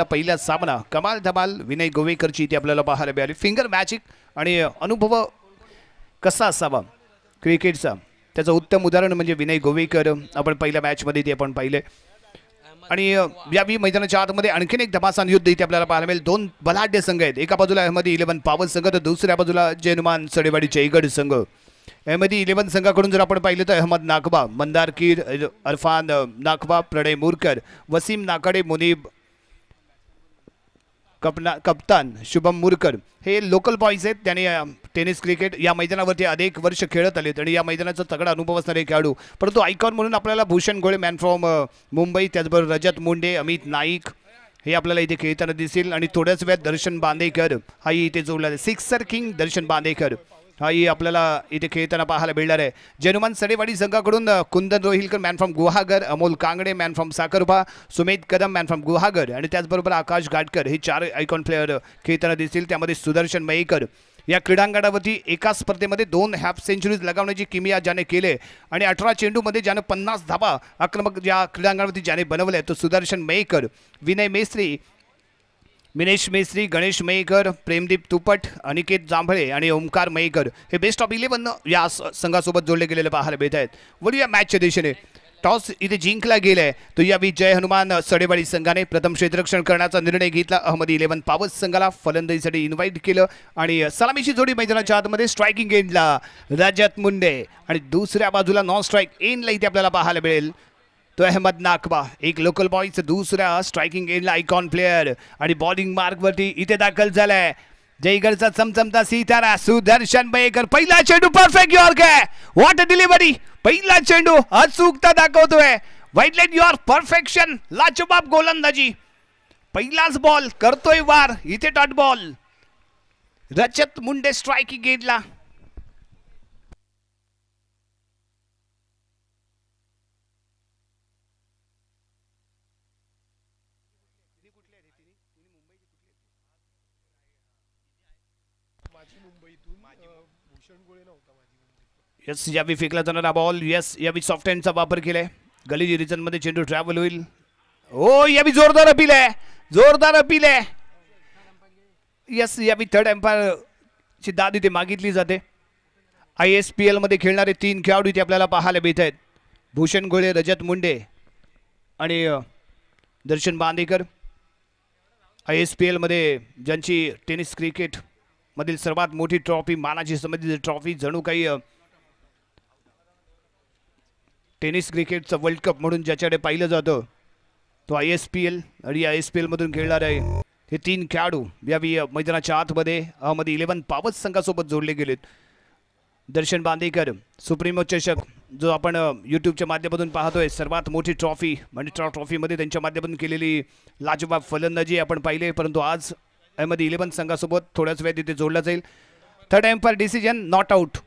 पहिला सामना कमाल धमाल विनय गोवेकरची इथे आपल्याला पाहायला मिळाली. फिंगर मॅजिक आणि अनुभव कसा असावा क्रिकेटचा त्याचं उत्तम उदाहरण म्हणजे विनय गोवेकर. आपण पहिल्या मॅचमध्ये ते आपण पाहिले. आणि यावी मैदानाच्या आतमध्ये आणखीन एक धमासान युद्ध इथे आपल्याला पाहायला मिळेल. दोन बलाढ्य संघ आहेत. एका बाजूला अहमदी 11 पॉवर संघ तर दुसऱ्या बाजूला जैनुमान सडेवाडी जयगड संघ. अहमदी 11 संघाकडून जर आपण पाहिलं तर अहमद नाकबा, मंदार कीर, अरफान नाकबा, प्रणय मुरकर, वसीम नाकाडे, मुनीब कप्तान, शुभम मुरकर हे लोकल बॉयज आहेत. त्याने टेनिस क्रिकेट या मैदानावरती अनेक वर्ष खेळत आलेत आणि या मैदानाचा तगडा अनुभव असणारे खेळाडू. परंतु आयकॉन म्हणून आपल्याला भूषण गोळे मॅन फ्रॉम मुंबई, त्याचबरोबर रजत मुंडे, अमित नाईक हे आपल्याला इथे खेळताना दिसतील. आणि थोड्याच वेळात दर्शन बांदेकर हाही इथे जोडला आहे. सिक्सर किंग दर्शन बांदेकर हाही आपल्याला इथे खेळताना पाहायला मिळणार आहे. जैनुमान सडेवाडी संघाकडून Kundan Rohilkar man from Guhagar, Amol Kangade man from Sakharpa, Sumedh Kadam man from Guhagar आणि त्याचबरोबर आकाश गाडकर हे 4 आयकॉन प्लेयर खेळताना दिसतील. त्यामध्ये सुदर्शन मयेकर या क्रीडांगणावरती एका स्पर्धेमध्ये 2 हाफ सेंचुरीज लगावण्याची किमया ज्याने केले आणि 18 चेंडूमध्ये ज्याने 50 धाबा आक्रमक या क्रीडांगणावरती ज्याने बनवले तो सुदर्शन मयेकर. विनय मेस्त्री, मिनेश मेस्त्री, गणेश मयेकर, प्रेमदीप तुपट, अनिकेत जांभळे आणि ओमकार मयेकर हे बेस्ट ऑफ 11 या संघासोबत जोडले गेलेले पाहायला मिळत आहेत. वळूया मॅचच्या दिशेने. टॉस इथे जिंकला गेलाय तो या विजय हनुमान सडेवाडी संघाने प्रथम क्षेत्ररक्षण करण्याचा निर्णय घेतला. अहमदी 11 पॉवर्स संघाला फलंदाजीसाठी इन्व्हाइट केलं आणि सलामीची जोडी मैदानाच्या आतमध्ये स्ट्रायकिंग एंडला रजत मुंडे आणि दुसऱ्या बाजूला नॉन स्ट्राईक एंडला इथे आपल्याला पाहायला मिळेल तो अहमद नाकबा, एक लोकल बॉयच, दुसरा स्ट्रायकिंग एंडला आयकॉन प्लेयर आणि बॉलिंग मार्कवरती इथे दाखल झालाय जयगडचा चमचमता सितारा सुदर्शन मयेकर. पहिला चेंडू परफेक्ट यॉर्क आहे. What a delivery. पहिला चेंडू अचूकता दाखवतोय. वाईड लाईन युअर परफेक्शन, लाजवाब गोलंदाजी. पहिलाच बॉल करतोय वार. इथे डॉट बॉल. रजत मुंडे स्ट्रायकिंग एंडला. यस यावी फेकला जाणारा बॉल. यस यावी सॉफ्ट हँडचा वापर केलाय. गली रिजन मध्ये चेंडू ट्रॅव्हल होईल. ओ यावी जोरदार अपील आहे. जोरदार अपील आहे. यस यावी थर्ड एम्पायर ची दाद इथे मागितली जाते. ISPL मध्ये खेळणारे 3 खेळाडू इथे आपल्याला पाहायला मिळत आहेत. भूषण गोळे, रजत मुंडे आणि दर्शन बांदेकर. ISPL मध्ये ज्यांची टेनिस क्रिकेट मधील सर्वात मोठी ट्रॉफी मानाची संबंधित ट्रॉफी जणू काही टेनिस क्रिकेटचं वर्ल्ड कप म्हणून ज्याच्याकडे पाहिलं जातं तो ISPL आणि ISPL मधून खेळणार आहे. हे 3 खेळाडू यावी मैदानाच्या आतमध्ये अहमदी 11 पॉवर्स संघासोबत जोडले गेलेत. दर्शन बांदेकर सुप्रीमो चषक जो आपण यूट्यूबच्या माध्यमातून पाहतोय सर्वात मोठी ट्रॉफी म्हणजे ट्रॉफीमध्ये त्यांच्या माध्यमातून केलेली लाजवाब फलंदाजी आपण पाहिले. परंतु आज अहमदी 11 संघासोबत थोड्याच वेळ तिथे जोडला जाईल. Third umpire decision not out.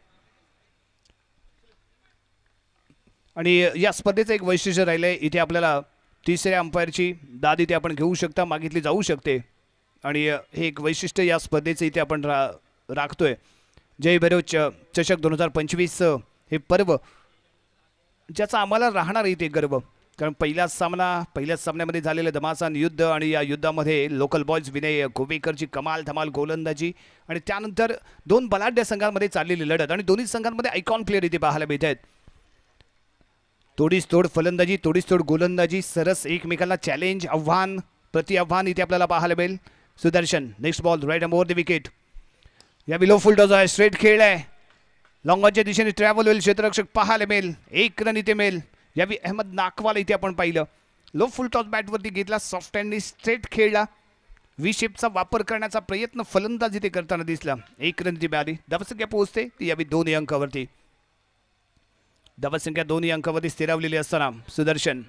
आणि या स्पर्धेचं एक वैशिष्ट्य राहिलंय इथे आपल्याला तिसऱ्या अंपायरची दाद इथे आपण घेऊ शकता, मागितली जाऊ शकते. आणि हे एक वैशिष्ट्य या स्पर्धेचं इथे आपण राखतोय. जय भैरव चषक 2025 हे पर्व ज्याचा आम्हाला राहणार इथे गर्व. कारण पहिल्याच सामन्यामध्ये झालेलं धमासान युद्ध आणि या युद्धामध्ये लोकल बॉयज विनय गोवेकरची कमाल धमाल गोलंदाजी आणि त्यानंतर 2 बलाढ्य संघांमध्ये चाललेली लढत आणि दोन्ही संघांमध्ये आयकॉन प्लेयर इथे पाहायला मिळत आहेत. तोडीस तोड फलंदाजी, तोडीस तोड गोलंदाजी, सरस एकमेकांना चॅलेंज, आव्हान प्रति आव्हान इथे आपल्याला पाहायला मिळेल. Sudarshan next ball right over the wicket. या बिलो फुल टॉस आहे. स्ट्रेट खेळ आहे. लॉंगॉनच्या दिशेने ट्रॅव्हल होईल. क्षेत्ररक्षक पाहायला मिळेल. 1 रन इथे मिळेल. यावी अहमद नाकवाला इथे आपण पाहिलं. लो फुल टॉस बॅटवरती घेतला. सॉफ्ट हँडनी स्ट्रेट खेळला. व्ही शेपचा वापर करण्याचा प्रयत्न फलंदाज इथे करताना दिसला. 1 रन ती मिळाली. धावसंख्या पोहोचते ती यावी 2 अंकावरती. धावसंख्या 2 अंकावरती स्थिरावलेली असताना सुदर्शन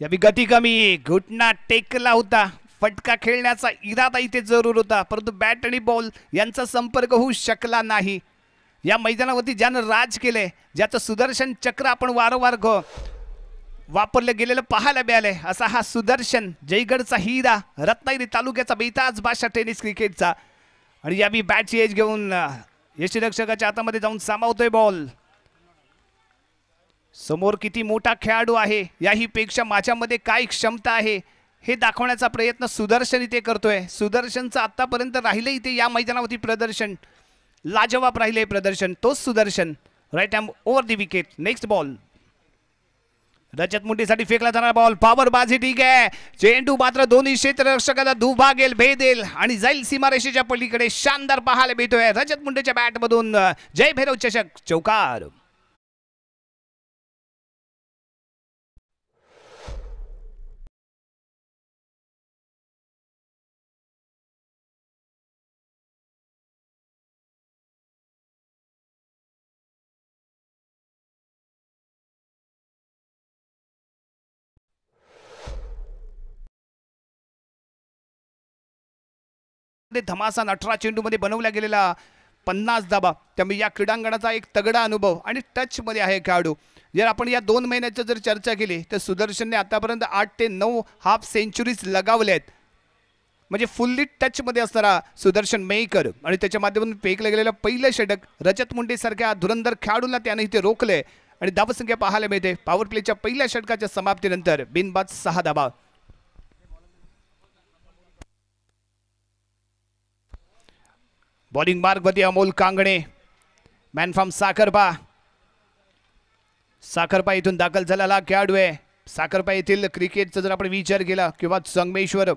यावी गती कमी. घुटना टेकला होता. फटका खेळण्याचा इरादा इथे जरूर होता परंतु बॅट आणि बॉल यांचा संपर्क होऊ शकला नाही. या मैदानावरती ज्यानं राज केले, ज्याचं सुदर्शन चक्र आपण वारंवार वापरलं गेलेलं पाहायला मिळालंय असा हा सुदर्शन जयगडचा हिरा, रत्नागिरी तालुक्याचा बेताज भाषा टेनिस क्रिकेटचा. आणि यावी बॅटची एज घेऊन यष्टीरक्षकाच्या हातामध्ये जाऊन सामावतोय बॉल. समोर किती मोठा खेळाडू आहे याही पेक्षा माझ्यामध्ये काय क्षमता आहे हे दाखवण्याचा प्रयत्न सुदर्शन इथे करतोय. सुदर्शनचं आतापर्यंत राहिलं इथे या मैदानावरती प्रदर्शन, लाजवाब राहिले प्रदर्शन. तोच Sudarshan. Right hand over the wicket. Next ball. Rajat मुंडेसाठी फेकला जाणारा बॉल. पॉवर बाजी ठीक आहे. चेंडू मात्र दोन्ही क्षेत्ररक्षकाला दुभागेल, भेदेल आणि जाईल सीमारेषेच्या पलीकडे. शानदार पाहायला मिळतोय रजत मुंडेच्या बॅटमधून. जय भैरव चषक चौकार. धमासान 18 चेंडूमध्ये बनवल्या गेलेला 50 धाबा. त्यामुळे या क्रीडांगणाचा एक तगडा अनुभव आणि टच मध्ये आहे खेळाडू. जर आपण या 2 महिन्याची जर चर्चा केली तर सुदर्शनने आतापर्यंत 8 ते 9 हाफ सेंचुरीज लगावले आहेत. म्हणजे फुल्ली टच मध्ये असणारा सुदर्शन मेकर आणि त्याच्या माध्यमातून फेकलं गेलेलं पहिलं षटक रजत मुंडे सारख्या धुरंधर खेळाडूंना त्याने इथे रोखले आणि धावसंख्या पाहायला मिळते. पॉवर प्लेच्या पहिल्या षटकाच्या समाप्तीनंतर बिनबाद 6 धाबा. बॉलिंग मार्गवरती अमोल कांगणे. Man from Sakharpa. साखरपा इथून दाखल झालेला खेळाडू आहे. साखरपा येथील क्रिकेटचा जर आपण विचार केला किंवा संगमेश्वर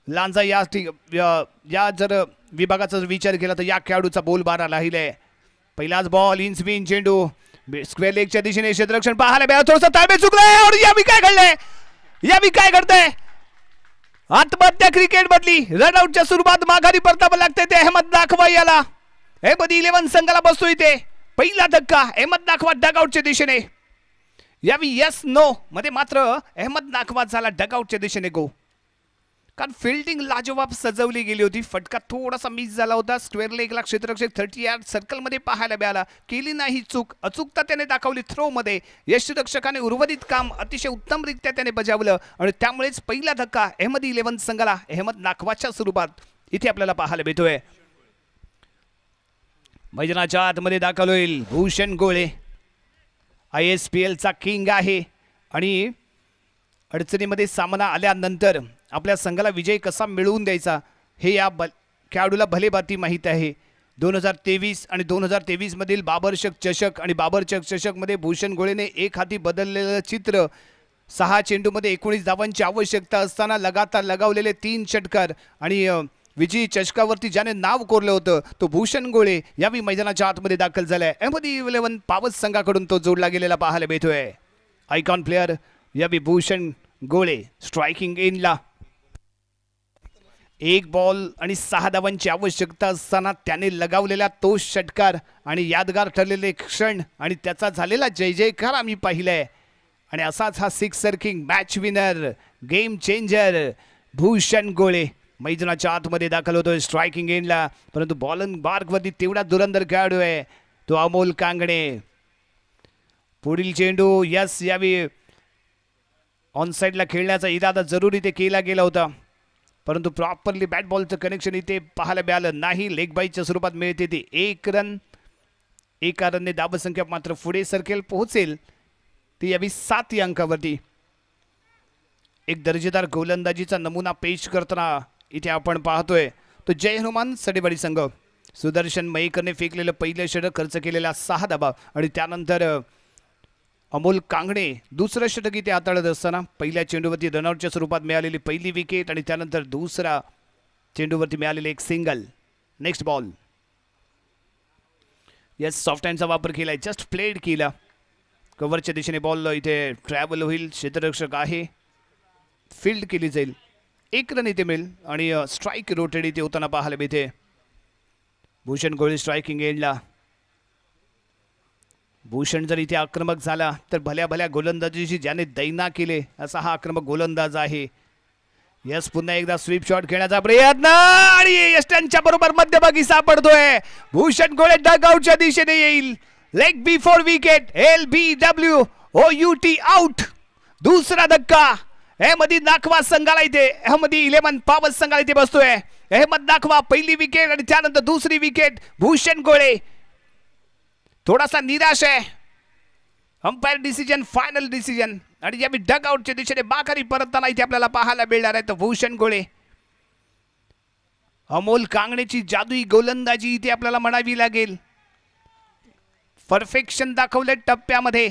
लांजा या जर विभागाचा जर विचार केला तर या खेळाडूचा बोलबारा राहिलाय. पहिलाच बॉल. इन स्पिन चेंडू स्क्वेअर लेगच्या दिशेने क्षेत्ररक्षण पाहायला मिळालं. थोडंसं ताळमेळ चुकलंय और यावी काय घडलंय, यावी काय घडतंय. आत्महत्या क्रिकेट मधली रनआउटच्या स्वरूपात माघारी परतावं लागते ते अहमद नाखवा याला. अहमद 11 संघाला बसतो इथे. पहिला धक्का अहमद नाखवा डगआउटच्या दिशेने. यावी यस नो मध्ये मात्र अहमद नाखवा झाला डगआउटच्या दिशेने गो. कारण फिल्डिंग लाजवाब सजवली गेली होती. फटका थोडासा मिस झाला होता. स्क्वेअर लेगला क्षेत्ररक्षक 30 यार्ड सर्कलमध्ये पाहायला मिळाला. केली नाही चूक. अचूकता त्याने दाखवली थ्रो मध्ये. यष्टिरक्षकाने उर्वरित काम अतिशय उत्तमरित्या त्याने बजावलं आणि त्यामुळेच पहिला धक्का अहमद 11 संघाला अहमद नाखवाच्या स्वरूपात इथे आपल्याला पाहायला मिळतोय. मैदानाच्या आतमध्ये दाखल होईल भूषण गोळे. ISPL चा किंग आहे आणि अडचणीमध्ये सामना आल्यानंतर आपल्या संघाला विजय कसा मिळवून द्यायचा हे या खेळाडूला भलेभाती माहीत आहे. 2023 आणि 2023 मधील बाबरशक चषक आणि बाबरशक चषक मध्ये भूषण गोळेने एक हाती बदललेलं चित्र. 6 चेंडूमध्ये 19 धावांची आवश्यकता असताना लगातार लगावलेले 3 षटकार आणि विजयी चषकावरती ज्याने नाव कोरलं होतं तो भूषण गोळे यावी मैदानाच्या आतमध्ये दाखल झालाय. अहमद 11 पावस संघाकडून तो जोडला गेलेला पाहायला मिळतोय. आयकॉन प्लेअर यावी भूषण गोळे. स्ट्रायकिंग एंडला 1 बॉल आणि 6 धावांची आवश्यकता असताना त्याने लगावलेला तो षटकार आणि यादगार ठरलेले क्षण आणि त्याचा झालेला जय जयकार आम्ही पाहिलाय. आणि असाच हा sixer king, match winner, game changer Bhushan गोळे मैदानाच्या आतमध्ये दाखल होतोय स्ट्रायकिंग एंडला. परंतु बॉलिंग मार्गवरती तेवढा धुरंधर खेळाडू आहे तो अमोल कांगणे. पुढील चेंडू यस यावी ऑन साइडला खेळण्याचा इरादा जरुरी ते केला गेला होता परंतु प्रॉपरली बॅट बॉलचं कनेक्शन इथे पाहायला मिळालं नाही. लेग बाईच्या स्वरूपात मिळते ती 1 रन. 1 रनने धावसंख्या मात्र पुढे सरकेल पोहोचेल ती यावी 7 या अंकावरती. एक दर्जेदार गोलंदाजीचा नमुना पेश करताना इथे आपण पाहतोय तो जय हनुमान सडेवाडी संघ. सुदर्शन मयेकरने फेकलेलं पहिलं षटक, खर्च केलेला 6 धावा आणि त्यानंतर अमोल कांगणे दुसरं षटक इथे हाताळत असताना पहिल्या चेंडूवरती रनआउटच्या स्वरूपात मिळालेली पहिली विकेट आणि त्यानंतर दुसरा चेंडूवरती मिळालेले एक single. Next ball. Yes soft हँडचा वापर केलाय, जस्ट प्लेड केला. कव्हरच्या दिशेने बॉल इथे ट्रॅव्हल होईल. क्षेत्ररक्षक आहे, फील्ड केली जाईल. 1 रन इथे मिळेल आणि स्ट्राईक रोटेड इथे होताना पाहायला मिळते. भूषण गोळे स्ट्रायकिंग एंडला. भूषण जर इथे आक्रमक झाला तर भल्या भल्या गोलंदाजीची ज्याने दैना केले असा हा आक्रमक गोलंदाज आहे. यस पुन्हा एकदा स्वीप शॉट खेळण्याचा प्रयत्न आणि यष्टांच्या बरोबर मध्यभागी सापडतोय. भूषण गोळे डगआउटच्या दिशेने येईल. Leg before wicket. LBWOUT out. दुसरा धक्का अहमदी नाखवा संघाला इथे, अहमदी 11 पावस संघाला इथे बसतोय. अहमद नाखवा पहिली विकेट आणि त्यानंतर दुसरी विकेट. भूषण गोळे थोडासा निराश आहे अंपायर डिसिजन, फायनल डिसिजन. आणि यावेळी डग आउटच्या दिशेने बाखारी परतताना इथे आपल्याला पाहायला मिळणार आहे. तर भूषण गोळे, अमोल कांगणेची जादुई गोलंदाजी इथे आपल्याला म्हणावी लागेल. परफेक्शन दाखवले टप्प्यामध्ये.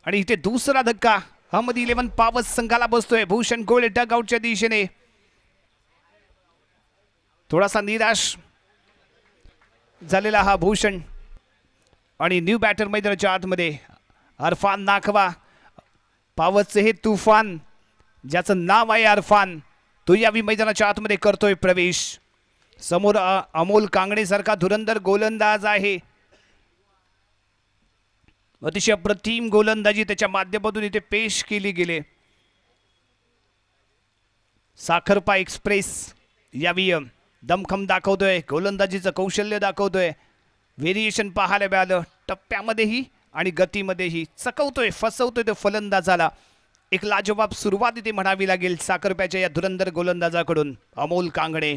आणि इथे दुसरा धक्का अहमदी 11 पावस संघाला बसतोय. भूषण गोळे डग आउटच्या दिशेने थोडासा निराश झालेला हा भूषण. आणि न्यू बॅटर मैदानाच्या आतमध्ये अरफान नाखवा, पावसचे हे तुफान ज्याचं नाव आहे अरफान, तो यावी मैदानाच्या आतमध्ये करतोय प्रवेश. समोर अमोल कांगणे सारखा धुरंधर गोलंदाज आहे. अतिशय अप्रतिम गोलंदाजी त्याच्या माध्यमातून इथे पेश केली गेली. साखरपा एक्सप्रेस यावी दमखम दाखवतोय, गोलंदाजीचं कौशल्य दाखवतोय. व्हेरिएशन पाहायला मिळालं टप्प्यामध्येही आणि गतीमध्येही. चकवतोय, फसवतोय तो फलंदाजाला. एक लाजवाब सुरुवात इथे म्हणावी लागेल साखरप्याच्या या धुरंधर गोलंदाजाकडून. अमोल कांगणे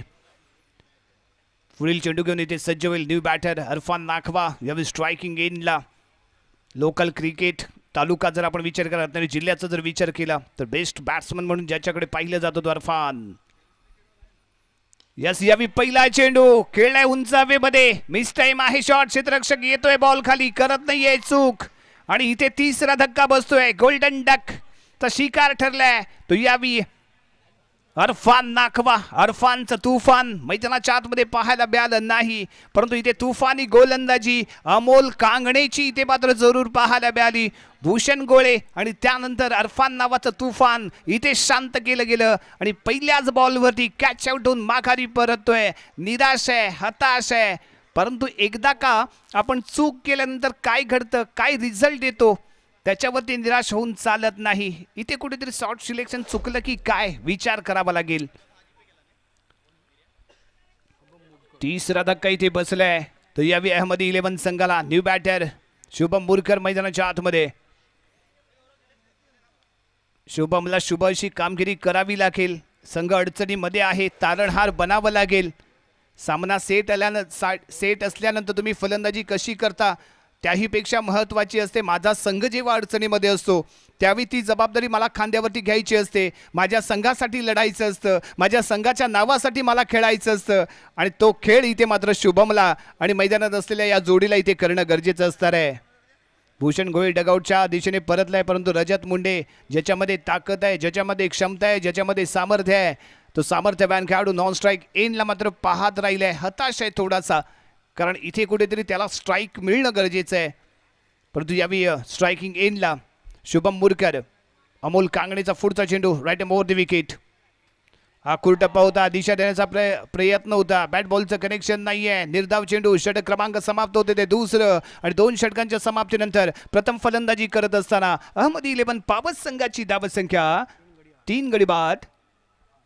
पुढील चेंडू घेऊन इथे सज्ज होईल. न्यू बॅटर अरफान नाखवा यावेळी स्ट्रायकिंग एंडला. लोकल क्रिकेट तालुका जर आपण विचार केला, रत्नागिरी जिल्ह्याचा जर विचार केला तर बेस्ट बॅट्समन म्हणून ज्याच्याकडे पाहिलं जातो तो अरफान. यस, यावी पहिला चेंडू खेळलाय उंच हवेमध्ये. मिस टाइम आहे. शॉट, क्षेत्ररक्षक येतोय बॉल खाली, करत नाहीये चूक. आणि इथे तिसरा धक्का बसतोय. गोल्डन डक चा शिकार ठरलाय तो यावी अरफान नाखवा. अरफानचं तुफान मैदानाच्या आतमध्ये पाहायला मिळालं नाही, परंतु इथे तुफानी गोलंदाजी अमोल कांगणेची इथे मात्र जरूर पाहायला मिळाली. भूषण गोळे आणि त्यानंतर अरफान नावाचं तुफान इथे शांत केलं गेलं. आणि पहिल्याच बॉलवरती कॅच आउट होऊन माघारी परततोय. निराश आहे, हताश आहे, परंतु एकदा का आपण चूक केल्यानंतर काय घडतं, काय रिझल्ट येतो त्याच्यावरती निराश होऊन चालत नाही. इथे कुठेतरी शॉर्ट सिलेक्शन चुकलं की काय विचार करावा लागेल. तिसरा धक्का इथे बसलाय तो यावी अहमदी 11 संघाला. न्यू बॅटर शुभम मुरकर मैदानाच्या आतमध्ये. शुभमला शुभ अशी कामगिरी करावी लागेल. संघ अडचणीमध्ये आहे, तारणहार बनावं लागेल. सामना सेट असल्यानंतर तुम्ही फलंदाजी कशी करता त्याहीपेक्षा महत्त्वाची असते माझा संघ जेव्हा अडचणीमध्ये असतो त्यावेळी ती जबाबदारी मला खांद्यावरती घ्यायची असते. माझ्या संघासाठी लढायचं असतं, माझ्या संघाच्या नावासाठी मला खेळायचं असतं. आणि तो खेळ इथे मात्र शुभमला आणि मैदानात असलेल्या या जोडीला इथे करणं गरजेचं असणार आहे. भूषण गोळे डगआउटच्या दिशेने परतलाय, परंतु रजत मुंडे ज्याच्यामध्ये ताकद आहे, ज्याच्यामध्ये क्षमता आहे, ज्याच्यामध्ये सामर्थ्य आहे, तो सामर्थ्यवान खेळाडू नॉन स्ट्राईक एनला मात्र पाहत राहिलाय. हताश आहे थोडासा, कारण इथे कुठेतरी त्याला स्ट्राईक मिळणं गरजेचं आहे. परंतु यावी स्ट्रायकिंग एनला शुभम मुरकर. अमोल कांगणेचा पुढचा चेंडू राईट ओव्हर द विकेट. हा टप्पा होता, दिशा देण्याचा प्रयत्न होता, बॅट बॉलचं कनेक्शन नाहीये. निर्धाव चेंडू, षटक क्रमांक समाप्त होते ते दुसरं. आणि 2 षटकांच्या समाप्तीनंतर प्रथम फलंदाजी करत असताना अहमदी 11 पावस संघाची धावसंख्या 3 गडी बाद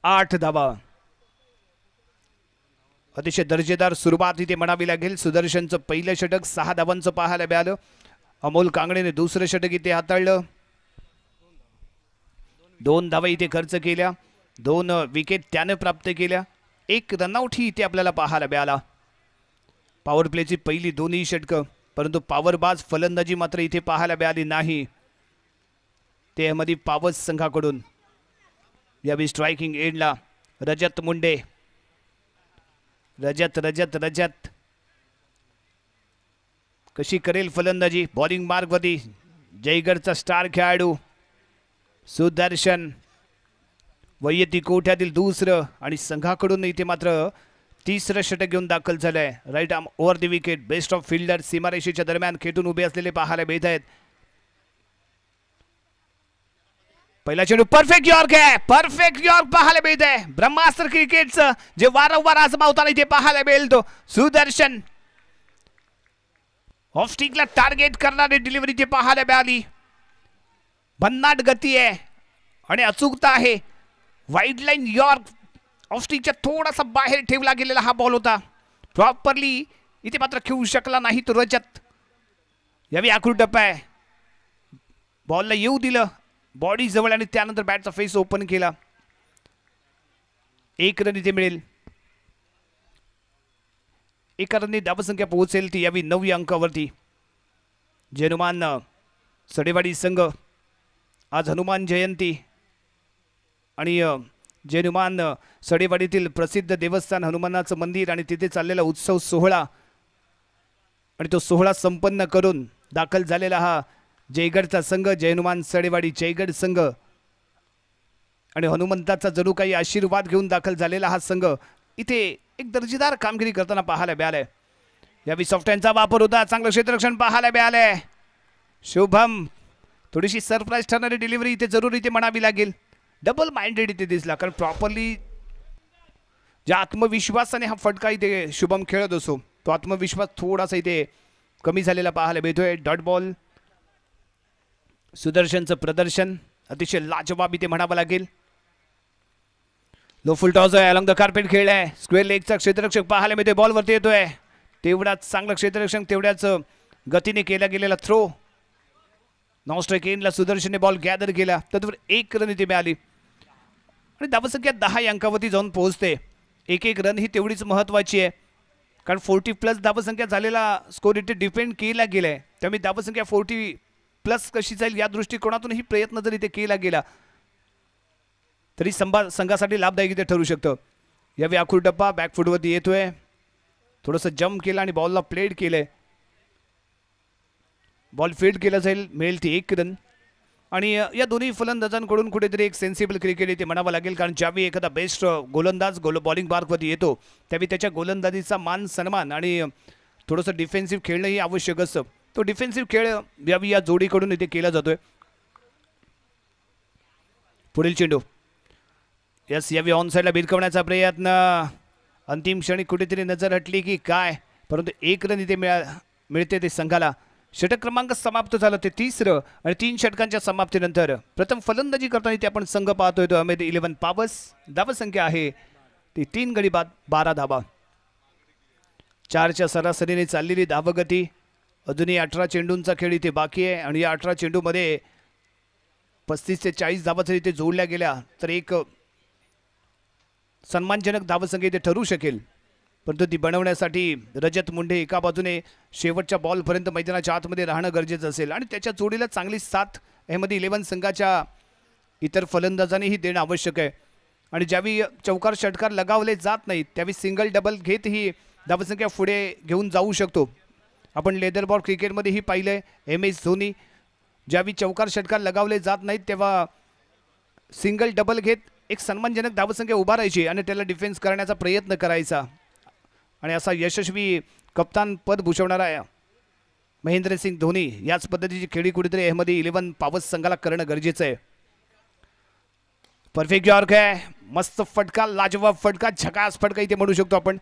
8 धावा. अतिशय दर्जेदार सुरुवात इथे म्हणावी लागेल. सुदर्शनचं पहिलं षटक 6 धावांचं पाहायला मिळालं. अमोल कांगणेने दुसरं षटक इथे हाताळलं. 2 धावा इथे खर्च केल्या, 2 विकेट त्याने प्राप्त केल्या, 1 रनआउट ही इथे आपल्याला पाहायला मिळाला. पॉवर प्लेची पहिली 2ही षटकं, परंतु पॉवरबाज फलंदाजी मात्र इथे पाहायला मिळाली नाही ते अहमदी पावस संघाकडून. यावेळी स्ट्रायकिंग एंडला रजत मुंडे. रजत रजत रजत कशी करेल फलंदाजी. बॉलिंग मार्गवरती जयगडचा स्टार खेळाडू सुदर्शन. वैयक्तिक कोठ्यातील दुसरं आणि संघाकडून इथे मात्र तिसरं षटक घेऊन दाखल झालंय. Right arm over the wicket. Best of fielder सीमारेषेच्या दरम्यान खेटून उभे असलेले पाहायला मिळत आहेत. पहिला चेंडू परफेक्ट यॉर्क आहे, परफेक्ट यॉर्क पाहायला मिळत आहे. ब्रह्मास्त्र क्रिकेटचं जे वारंवार आजमावताना इथे पाहायला मिळेल तो सुदर्शन. ऑफ स्टिकला टार्गेट करणारी डिलिव्हरी इथे पाहायला मिळाली. भन्नाट गती आहे आणि अचूकता आहे. वाईड लाईन यॉर्क ऑफ स्टिकच्या थोडासा बाहेर ठेवला गेलेला हा बॉल होता. प्रॉपरली इथे मात्र खेळू शकला नाही तो रजत. यावेळी आखूड टप्पा आहे. बॉलला येऊ दिलं बॉडी जवळ आणि त्यानंतर बॅटचा फेस ओपन केला. 1 रन इथे मिळेल. 1 रननी धावसंख्या पोहोचेल ती यावी 9व्या अंकावरती. जैनुमान सडेवाडी संघ, आज हनुमान जयंती आणि जैनुमान सडेवाडीतील प्रसिद्ध देवस्थान हनुमानाचं मंदिर आणि तिथे चाललेला उत्सव सोहळा आणि तो सोहळा संपन्न करून दाखल झालेला हा जयगडचा संघ, जैनुमान सडेवाडी जयगड संघ आणि हनुमंताचा जणू काही आशीर्वाद घेऊन दाखल झालेला हा संघ इथे एक दर्जेदार कामगिरी करताना पाहायला मिळालंय. यावेळी सॉफ्टहँडचा वापर होता, चांगलं क्षेत्ररक्षण पाहायला मिळालंय. शुभम थोडीशी सरप्राईज ठरणारी डिलिव्हरी इथे जरूर इथे म्हणावी लागेल. डबल माइंडेड इथे दिसला, कारण प्रॉपरली ज्या आत्मविश्वासाने हा फटका इथे शुभम खेळत असो तो आत्मविश्वास थोडासा इथे कमी झालेला पाहायला मिळतोय. डॉट बॉल सुदर्शनचं प्रदर्शन अतिशय लाजवाब इथे म्हणावं लागेल. लो फुल टॉस आहे, अलॉंग द कार्पेट खेळलाय. स्क्वेअर लेगचा क्षेत्ररक्षक पाहायला मिळतोय, बॉलवरती येतोय. तेवढाच चांगलं क्षेत्ररक्षण, तेवढ्याच गतीने केला गेलेला थ्रो. नॉन स्ट्राईक एंडला सुदर्शनने बॉल गॅदर केला, तत्वर 1 रन इथे मिळाली आणि धावसंख्या 10 अंकावरती जाऊन पोहोचते. एक रन ही तेवढीच महत्वाची आहे, कारण 40+ धावसंख्या झालेला स्कोर इथे डिपेंड केला गेलाय. त्यामुळे धावसंख्या 40+ कशी जाईल या दृष्टिकोनातूनही प्रयत्न जर इथे केला गेला तरी संघासाठी लाभदायक इथे ठरू शकतं. यावेळी आखूर डब्बा बॅकफुटवरती येतोय, थोडंसं जम्प केला आणि बॉलला प्लेड केलंय. बॉल फील्ड केला जाईल, मिळेल ती 1 रन. आणि या दोन्ही फलंदाजांकडून कुठेतरी एक सेन्सिबल क्रिकेट इथे म्हणावं लागेल, कारण ज्यावेळी एखादा बेस्ट गोलंदाज बॉलिंग मार्कवरती येतो त्यावेळी त्याच्या गोलंदाजीचा मान सन्मान आणि थोडंसं डिफेन्सिव्ह खेळणंही आवश्यक असतं. तो डिफेन्सिव्ह खेळ यावेळी या जोडीकडून इथे केला जातोय. पुढील चेंडू, यस यावेळी ऑन साईडला भिरकवण्याचा प्रयत्न, अंतिम क्षणी कुठेतरी नजर हटली की काय, परंतु 1 रन इथे मिळते ते संघाला. षटक क्रमांक समाप्त झालं ते 3रं आणि 3 षटकांच्या समाप्तीनंतर प्रथम फलंदाजी करताना इथे आपण संघ पाहतोय तो अहमेद 11 पावस. धावसंख्या आहे ती 3 गडी बाद 12 धावा. 4च्या सरासरीने चाललेली धावगती. अजूनही 18 चेंडूंचा खेळ इथे बाकी आहे आणि या 18 चेंडूमध्ये 35 ते 40 धावा जर इथे जोडल्या गेल्या तर एक सन्मानजनक धावसंख्या इथे ठरू शकेल. परंतु ती बनवण्यासाठी रजत मुंडे एका बाजूने शेवटच्या बॉलपर्यंत मैदानाच्या आतमध्ये राहणं गरजेचं असेल आणि त्याच्या जोडीला चांगली साथ अहमद 11 संघाच्या इतर फलंदाजांनीही देणं आवश्यक आहे. आणि ज्यावेळी चौकार षटकार लगावले जात नाहीत त्यावेळी सिंगल डबल घेत ही धावसंख्या पुढे घेऊन जाऊ शकतो. आपण लेदर बॉल क्रिकेटमध्येही पाहिलंय, MS धोनी ज्यावेळी चौकार षटकार लगावले जात नाहीत तेव्हा सिंगल डबल घेत एक सन्मानजनक धावसंख्या उभारायची आणि त्याला डिफेन्स करण्याचा प्रयत्न करायचा. आणि असा यशस्वी कप्तान पद भूषवणारा महेंद्रसिंग धोनी याच पद्धतीची खेळी कुठेतरी अहमद 11 पावस संघाला करणं गरजेचं आहे. परफेक्ट यॉर्क आहे, मस्त फटका, लाजवाब फटका, झकास फटका इथे म्हणू शकतो आपण,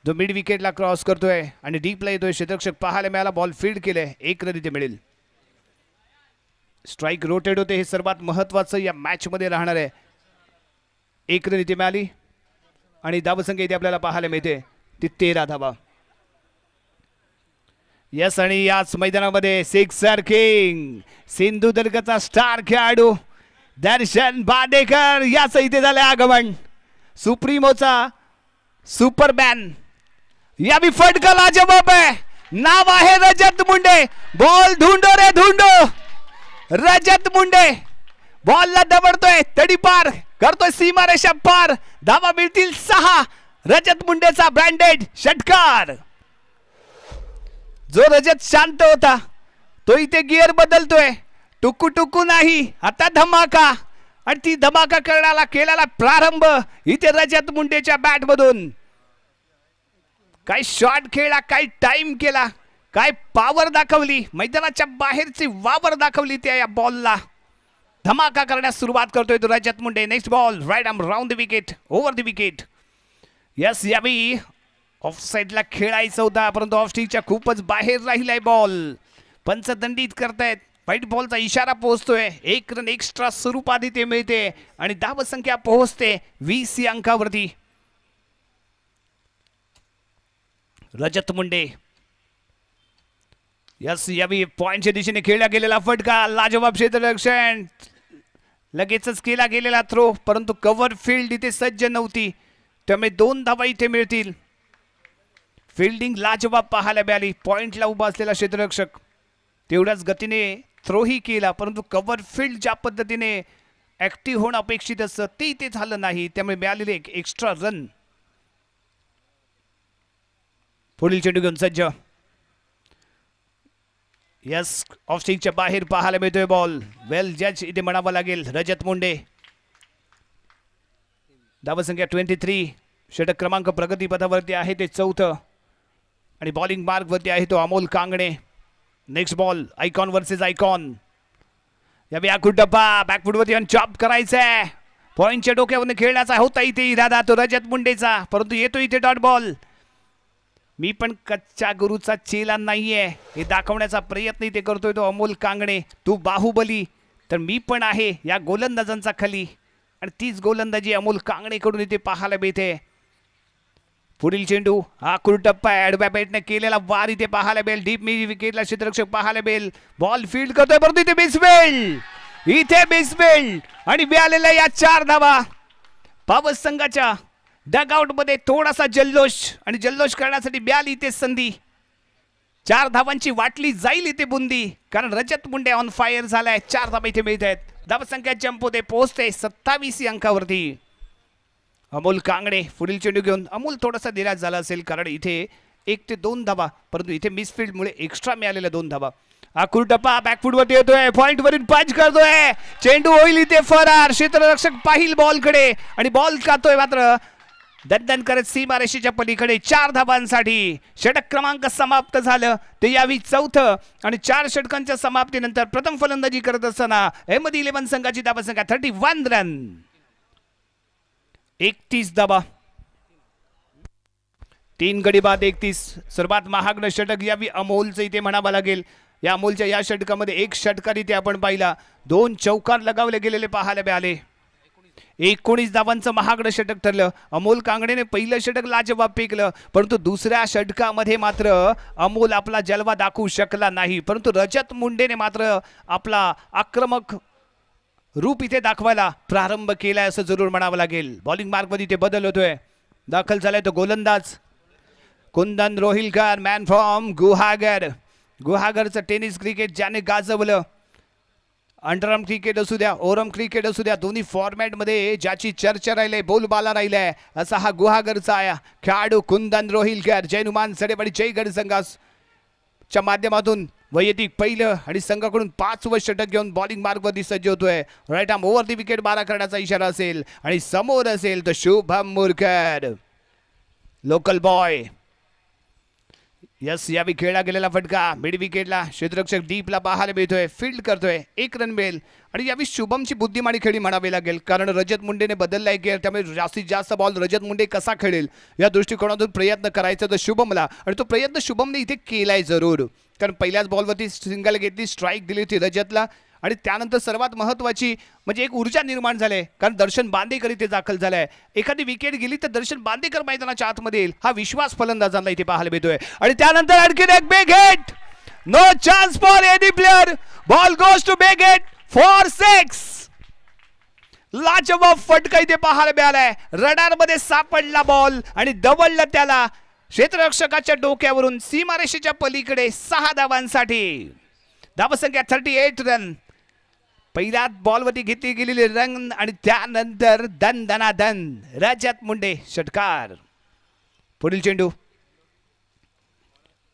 जो मिड विकेटला क्रॉस करतोय आणि डीपला येतोय. क्षेत्ररक्षक पाहायला मिळाला, बॉल फील्ड केले, 1 रन इथे मिळेल. स्ट्राईक रोटेट होते, हे सर्वात महत्वाचं या मॅच मध्ये राहणार आहे. 1 रन इथे मिळाली आणि धावसंख्या इथे आपल्याला पाहायला मिळते ती 13 धावा. यस आणि याच मैदानामध्ये सिक्सर किंग सिंधुदुर्गचा स्टार खेळाडू दर्शन बाडेकर याच इथे झाले आगमन. सुप्रीमोचा सुपरमॅन यावी फटका लाजवाब आहे, नाव आहे रजत मुंडे. बॉल धुंडो रे धुंडो, रजत मुंडे बॉलला दबडतोय, तडीपार करतोय, सीमारेषा पार. धावा मिळतील 6. रजत मुंडेचा ब्रँडेड षटकार. जो रजत शांत होता तो इथे गिअर बदलतोय, टुकू टुकू नाही, आता धमाका. आणि ती धमाका करण्याला केलेला प्रारंभ इथे रजत मुंडेच्या बॅट मधून. काय शॉट खेळला, काय टाइम केला, काय पॉवर दाखवली, मैदानाच्या बाहेरची वावर दाखवली त्या या बॉलला. धमाका करण्यास सुरुवात करतोय तो Rajat Munde. Next ball right arm round the wicket, over the wicket. Yes यावेळी ऑफ साईडला खेळायचं होता परंतु ऑफ स्टिकच्या खूपच बाहेर राहिलाय बॉल. पंच दंडित करतायत, व्हाईट बॉलचा इशारा पोहोचतोय. 1 रन एक्स्ट्रा स्वरूपात इथे मिळते आणि धावसंख्या पोहोचते 20 अंकावरती. रजत मुंडे यस यावेळी पॉइंटच्या दिशेने खेळला गेलेला फटका, लाजवाब क्षेत्ररक्षण, लगेचच केला गेलेला थ्रो, परंतु कव्हर फील्ड इथे सज्ज नव्हती त्यामुळे 2 धावा इथे मिळतील. फिल्डिंग लाजवाब पाहायला मिळाली. पॉइंटला उभा असलेला क्षेत्ररक्षक तेवढ्याच गतीने थ्रोही केला, परंतु कव्हर फील्ड ज्या पद्धतीने ऍक्टिव्ह होणं अपेक्षित असतं ते इथे झालं नाही, त्यामुळे मिळालेले एक एक्स्ट्रा रन. पुढील चेंडू घेऊन सज्ज. यस, ऑफ स्टिकच्या बाहेर पाहायला मिळतोय बॉल. वेल जज इथे म्हणावं लागेल. रजत मुंडे धावसंख्या 23, षटक क्रमांक प्रगतीपथावरती आहे ते 4थं आणि बॉलिंग मार्कवरती आहे तो Amol Kangane. Next ball icon versus icon. यावेळी आखूड डब्बा बॅकफुटवरती आणि चॉप करायचा आहे. पॉईंटच्या डोक्यावरून खेळण्याचा होता इथे इरादा तो रजत मुंडेचा, परंतु येतो इथे डॉट बॉल. मी पण कच्च्या गुरुचा चेला नाहीये हे दाखवण्याचा प्रयत्न इथे करतोय तो अमोल कांगणे. तू बाहुबली तर मी पण आहे या गोलंदाजांचा खली, आणि तीच गोलंदाजी अमोल कांगणेकडून इथे पाहायला मिळते. पुढील चेंडू हा कुरटप्पा ॲडव्या बॅटने केलेला वार इथे पाहायला मिळेल. डीप मी विकेटला क्षेत्ररक्षक पाहायला मिळेल. बॉल फील्ड करतोय, परंतु इथे मिसफील्ड, इथे मिसफील्ड आणि मिळालेल्या या 4 धावा. पावस संघाच्या डगआउट मध्ये थोडासा जल्लोष, आणि जल्लोष करण्यासाठी मिळाली इथे संधी. 4 धावांची वाटली जाईल इथे बुंदी, कारण रजत मुंडे ऑन फायर झालाय. 4 धावा इथे मिळत आहेत. धावसंख्या जंप होते, पोहोचते 27 अंकावरती. अमोल कांगणे पुढील चेंडू घेऊन. अमोल थोडासा निराश झाला असेल, कारण इथे 1 ते 2 धावा, परंतु इथे मिसफील्डमुळे एक्स्ट्रा मिळालेल्या 2 धावा. आकुर टप्पा बॅकफुटवरती येतोय, पॉइंट वरून पंच करतोय. चेंडू होईल इथे फरार. क्षेत्ररक्षक पाहिल बॉलकडे आणि बॉल खातोय, मात्र दणदण करत सीमारेषेच्या पलीकडे. 4 धावांसाठी षटक क्रमांक समाप्त झालं. ते यावी 4थं आणि 4 षटकांच्या समाप्तीनंतर प्रथम फलंदाजी करत असताना अहमदी 11 संघाची धावसंख्या 31 रन, 31 धावा. 3 गडी बाद 31. सर्वात महागडं षटक यावी अमोलचं इथे म्हणावं लागेल. या अमोलच्या या षटकामध्ये 1 षटकार इथे आपण पाहिला, 2 चौकार लगावले गेलेले पाहायला मिळाले. 19 धावांचं महागडं षटक ठरलं. अमोल कांगणेने पहिलं षटक लाजवाब फेकलं, परंतु दुसऱ्या षटकामध्ये मात्र अमोल आपला जलवा दाखवू शकला नाही. परंतु रजत मुंडेने मात्र आपला आक्रमक रूप इथे दाखवायला प्रारंभ केलाय असं जरूर म्हणावं लागेल. बॉलिंग मार्कमध्ये इथे बदल होतोय. दाखल झालाय तो गोलंदाज कुंदन रोहिलकर, मॅन फ्रॉम गुहागर. गुहागरचं टेनिस क्रिकेट ज्याने गाजवलं, अंडरआर्म क्रिकेट असू द्या, ओरम क्रिकेट असू द्या, दोन्ही फॉर्मॅटमध्ये ज्याची चर्चा राहिली, बोलबाला राहिलाय, असा हा गुहागरचा खेळाडू कुंदन रोहिलकर. जैनुमान सडेवाडी जयगड संघाच्या माध्यमातून वैयक्तिक पहिलं आणि संघाकडून 5वं षटक घेऊन बॉलिंग मार्कवरती सज्ज होतोय. Right arm over the wicket बारा करण्याचा इशारा असेल, आणि समोर असेल तो Shubham Murkar, local boy. Yes, यावेळी खेळला गेलेला फटका मिड विकेटला क्षेत्ररक्षक डीपला पाहायला मिळतोय. फील्ड करतोय, 1 रन मिळेल. आणि यावेळी शुभमची बुद्धिमानी खेळी म्हणावी लागेल, कारण रजत मुंडेने बदललाय गेअर, त्यामुळे जास्तीत जास्त बॉल रजत मुंडे कसा खेळेल या दृष्टिकोनातून प्रयत्न करायचा तर शुभमला, आणि तो प्रयत्न शुभमने इथे केलाय जरूर. कारण पहिल्याच बॉलवरती सिंगल घेतली, स्ट्राईक दिली होती रजतला, आणि त्यानंतर सर्वात महत्त्वाची म्हणजे एक ऊर्जा निर्माण झाली, कारण दर्शन बांदेकर इथे दाखल झालाय. एखादी विकेट गेली तर दर्शन बांदेकर मैदानाच्या आतमध्ये येईल, हा विश्वास फलंदाजांना इथे पाहायला मिळतोय. आणि त्यानंतर आणखी एक big hit. No chance for any player. Ball goes to big hit for 6. लाजवाब फटका इथे पाहायला मिळालाय. रडार मध्ये सापडला बॉल आणि दवडलं त्याला क्षेत्ररक्षकाच्या डोक्यावरून सीमारेषेच्या पलीकडे. 6 धावांसाठी धावसंख्या 38 रन. पहिल्या बॉलवरती घेतली गेलेली रन, आणि त्यानंतर दन दनादन रजत मुंडे षटकार. पुढील चेंडू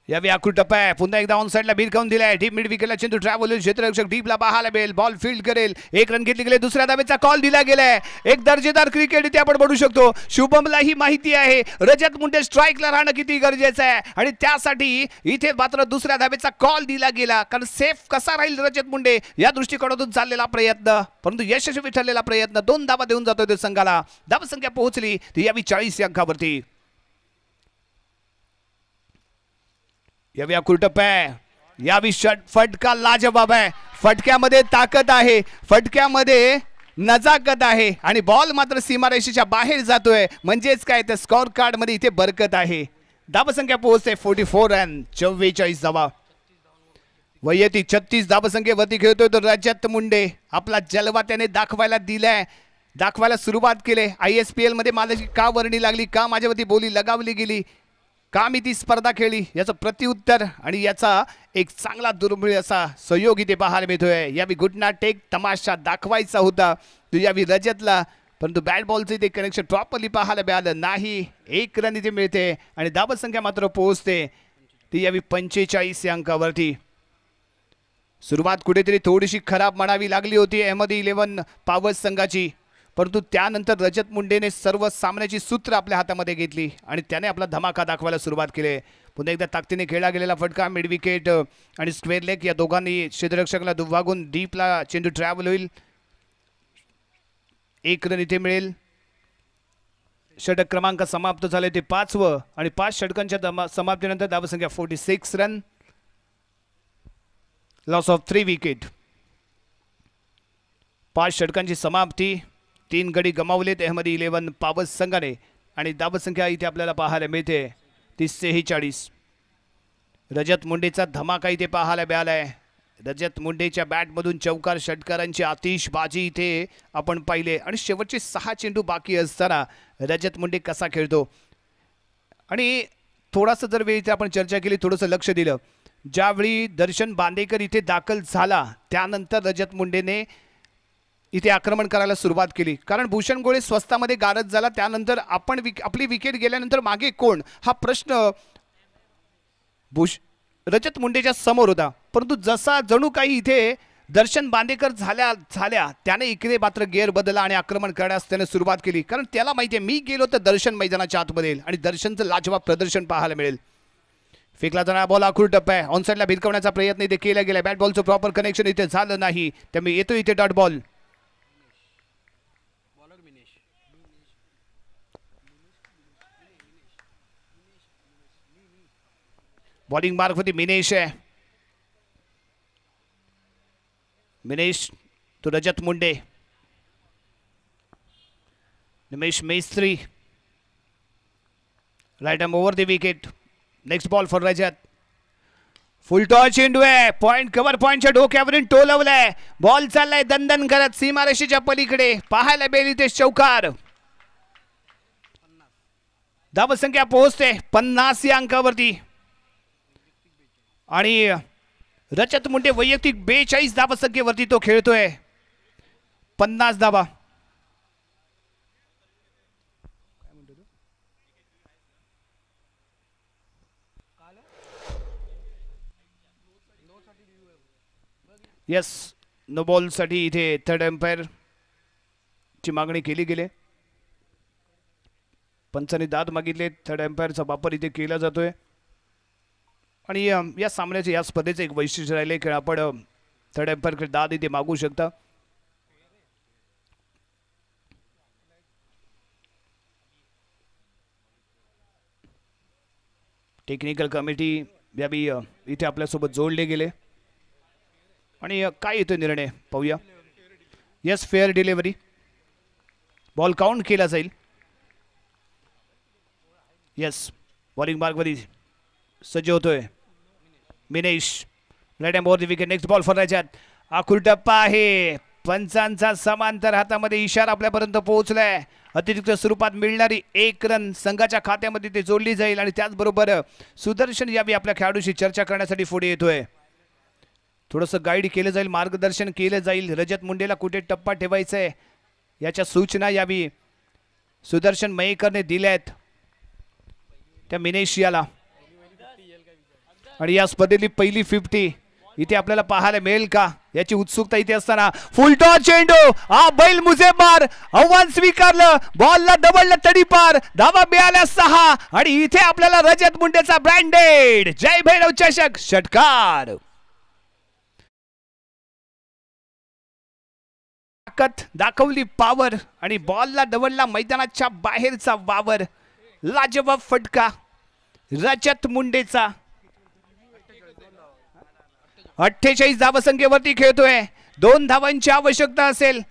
यावेळी आखूड टप्पा आहे. पुन्हा एकदा ऑन साइडला भिरकावून दिलाय. डीप मिड विकेटला चेंडू ट्रॅव्हल होईल. क्षेत्ररक्षक डीपला पाहायला मिळेल. बॉल फील्ड करेल. 1 रन घेतली गेले. दुसऱ्या धावेचा कॉल दिला गेलाय. एक दर्जेदार क्रिकेट इथे आपण बघू शकतो. शुभमला ही माहिती आहे रजत मुंडे स्ट्राईकला राहणं किती गरजेचं आहे, आणि त्यासाठी इथे मात्र दुसऱ्या धावेचा कॉल दिला गेला, कारण सेफ कसा राहील रजत मुंडे या दृष्टिकोनातून चाललेला प्रयत्न, परंतु यशस्वी ठरलेला प्रयत्न. 2 धावा देऊन जातोय त्या संघाला. धावसंख्या पोहोचली ती यावी 40 अंकावरती. यावी कुरटप्पा आहे. यावी फटका लाजवाब आहे. फटक्यामध्ये ताकद आहे, फटक्यामध्ये नजाकत आहे, आणि बॉल मात्र सीमारेषेच्या बाहेर जातोय. म्हणजेच काय तर स्कोर कार्ड मध्ये इथे बरकत आहे. धावसंख्या पोहोचते 44 रन, 44 धावा. वैयक्तिक 36 धावसंख्येवरती खेळतोय तो रजत मुंडे. आपला जलवा त्याने दाखवायला दिलाय, दाखवायला सुरुवात केली. ISPL मध्ये मला का वर्णी लागली, का माझ्यावरती बोली लगावली गेली, का मी ती स्पर्धा खेळली याचं प्रत्युत्तर आणि याचा एक चांगला दुर्मिळ असा सहयोग इथे पाहायला मिळतोय. यावी गुडना टेक तमाशा दाखवायचा होता यावी रजतला, परंतु बॅट बॉलचं इथे कनेक्शन प्रॉपरली पाहायला मिळालं नाही. 1 रन इथे मिळते आणि धावत संख्या मात्र पोहोचते ती यावी 45 या अंकावरती. सुरुवात कुठेतरी थोडीशी खराब म्हणावी लागली होती अहमद-11 पॉवर्स संघाची, परंतु त्यानंतर रजत मुंडेने सर्व सामन्याची सूत्र आपल्या हातामध्ये घेतली आणि त्याने आपला धमाका दाखवायला सुरुवात केली. पुन्हा एकदा ताकदीने खेळला गेलेला फटका, मिड विकेट आणि स्क्वेअर लेग या दोघांनी क्षेत्ररक्षकाला दुभागून डीपला चेंडू ट्रॅव्हल होईल. 1 रन इथे मिळेल. षटक क्रमांक समाप्त झाले ते 5वं आणि 5 षटकांच्या समाप्तीनंतर धावसंख्या 46 रन. Loss of 3 wicket. 5 षटकांची समाप्ती, 3 गडी गमावलेत अहमद-11 पॉवर्स संघाने आणि धावसंख्या इथे आपल्याला पाहायला मिळते ती 46. रजत मुंडेचा धमाका इथे पाहायला मिळालाय. रजत मुंडेच्या बॅटमधून चौकार षटकारांची आतिषबाजी इथे आपण पाहिले आणि शेवटचे 6 चेंडू बाकी असताना रजत मुंडे कसा खेळतो. आणि थोडासा जर वेळ इथे आपण चर्चा केली, थोडंसं लक्ष दिलं, ज्यावेळी दर्शन बांदेकर इथे दाखल झाला त्यानंतर रजत मुंडेने इथे आक्रमण करायला सुरुवात केली, कारण भूषण गोळे स्वस्तामध्ये गारद झाला. त्यानंतर आपण आपली विकेट गेल्यानंतर मागे कोण हा प्रश्न रजत मुंडेच्या समोर होता, परंतु जसा जणू काही इथे दर्शन बांदेकर झाल्या त्याने इकडे मात्र गेअर बदलला आणि आक्रमण करण्यास त्याने सुरुवात केली, कारण त्याला माहिती आहे मी गेलो तर दर्शन मैदानाच्या आतमध्ये येईल आणि दर्शनचं लाजवाब प्रदर्शन पाहायला मिळेल. फेकला जाणारा बॉल आखूड टप्पा आहे, ऑनसाइडला भिरकवण्याचा प्रयत्न इथे केला गेला. बॅट बॉलचं प्रॉपर कनेक्शन इथे झालं नाही, त्यामुळे येतो इथे डॉट बॉल. बॉलिंग मार्क होती मिनेश आहे. मिनेश तो Rajat Munde, Nimesh Mestri, right arm over the wicket. Next ball for Rajat. Full toss चेंडू आहे, पॉइंट कव्हर पॉइंटच्या डोक्यावरून टोलवलाय. बॉल चाललाय दणदण करत सीमारेषेच्या पलीकडे, पाहायला मिळेल इथे चौकार. धावसंख्या पोहोचते 50 या अंकावरती आणि रजत मुंडे वैयक्तिक 42 धावसंख्येवरती तो खेळतोय. 50 धावा. यस, नो बॉल साठी इथे थर्ड एम्पायर ची मागणी केली गेली. पंचांनी दाद मागितले, थर्ड एम्पायरचा वापर इथे केला जातोय आणि या सामन्याचे या स्पर्धेचे एक वैशिष्ट्य राहिले की आपण थर्ड एम्पायरकडे दाद इथे मागू शकता. टेक्निकल कमिटी यावी इथे आपल्यासोबत जोडले गेले आणि काय येतो निर्णय पाहूया. Yes, fair delivery, ball count केला जाईल. यस, बॉलिंग मार्कवरती सज्ज होतोय Minesh. Right hand over the wicket. Next ball for Rajat. आखूड टप्पा आहे, पंचांचा समांतर हातामध्ये इशारा आपल्यापर्यंत पोहोचलाय. अतिरिक्त स्वरूपात मिळणारी 1 रन संघाच्या खात्यामध्ये ते जोडली जाईल आणि त्याचबरोबर सुदर्शन यावी आपल्या खेळाडूशी चर्चा करण्यासाठी पुढे येतोय. थोडंसं गाईड केलं जाईल, मार्गदर्शन केलं जाईल. रजत मुंडेला कुठे टप्पा ठेवायचा आहे याच्या सूचना यावी सुदर्शन मयेकरने दिल्यात त्या मिनेश याला. आणि या स्पर्धेतली पहिली 50 इथे आपल्याला पाहायला मिळेल का याची उत्सुकता इथे असताना फुल टॉस चेंडू, हा बैल मुजेबार, आव्हान स्वीकारलं, बॉलला दबडलं तडीपार, धावा मिळाल्या 6 आणि इथे आपल्याला रजत मुंडेचा ब्रँडेड जय भैरव चषक षटकार. ताकद दाखवली, पॉवर आणि बॉलला दबडला मैदानाच्या बाहेरचा वावर. लाजवाब फटका रजत मुंडेचा. 48 धावसंख्येवरती खेळतोय. 2 धावांची आवश्यकता असेल.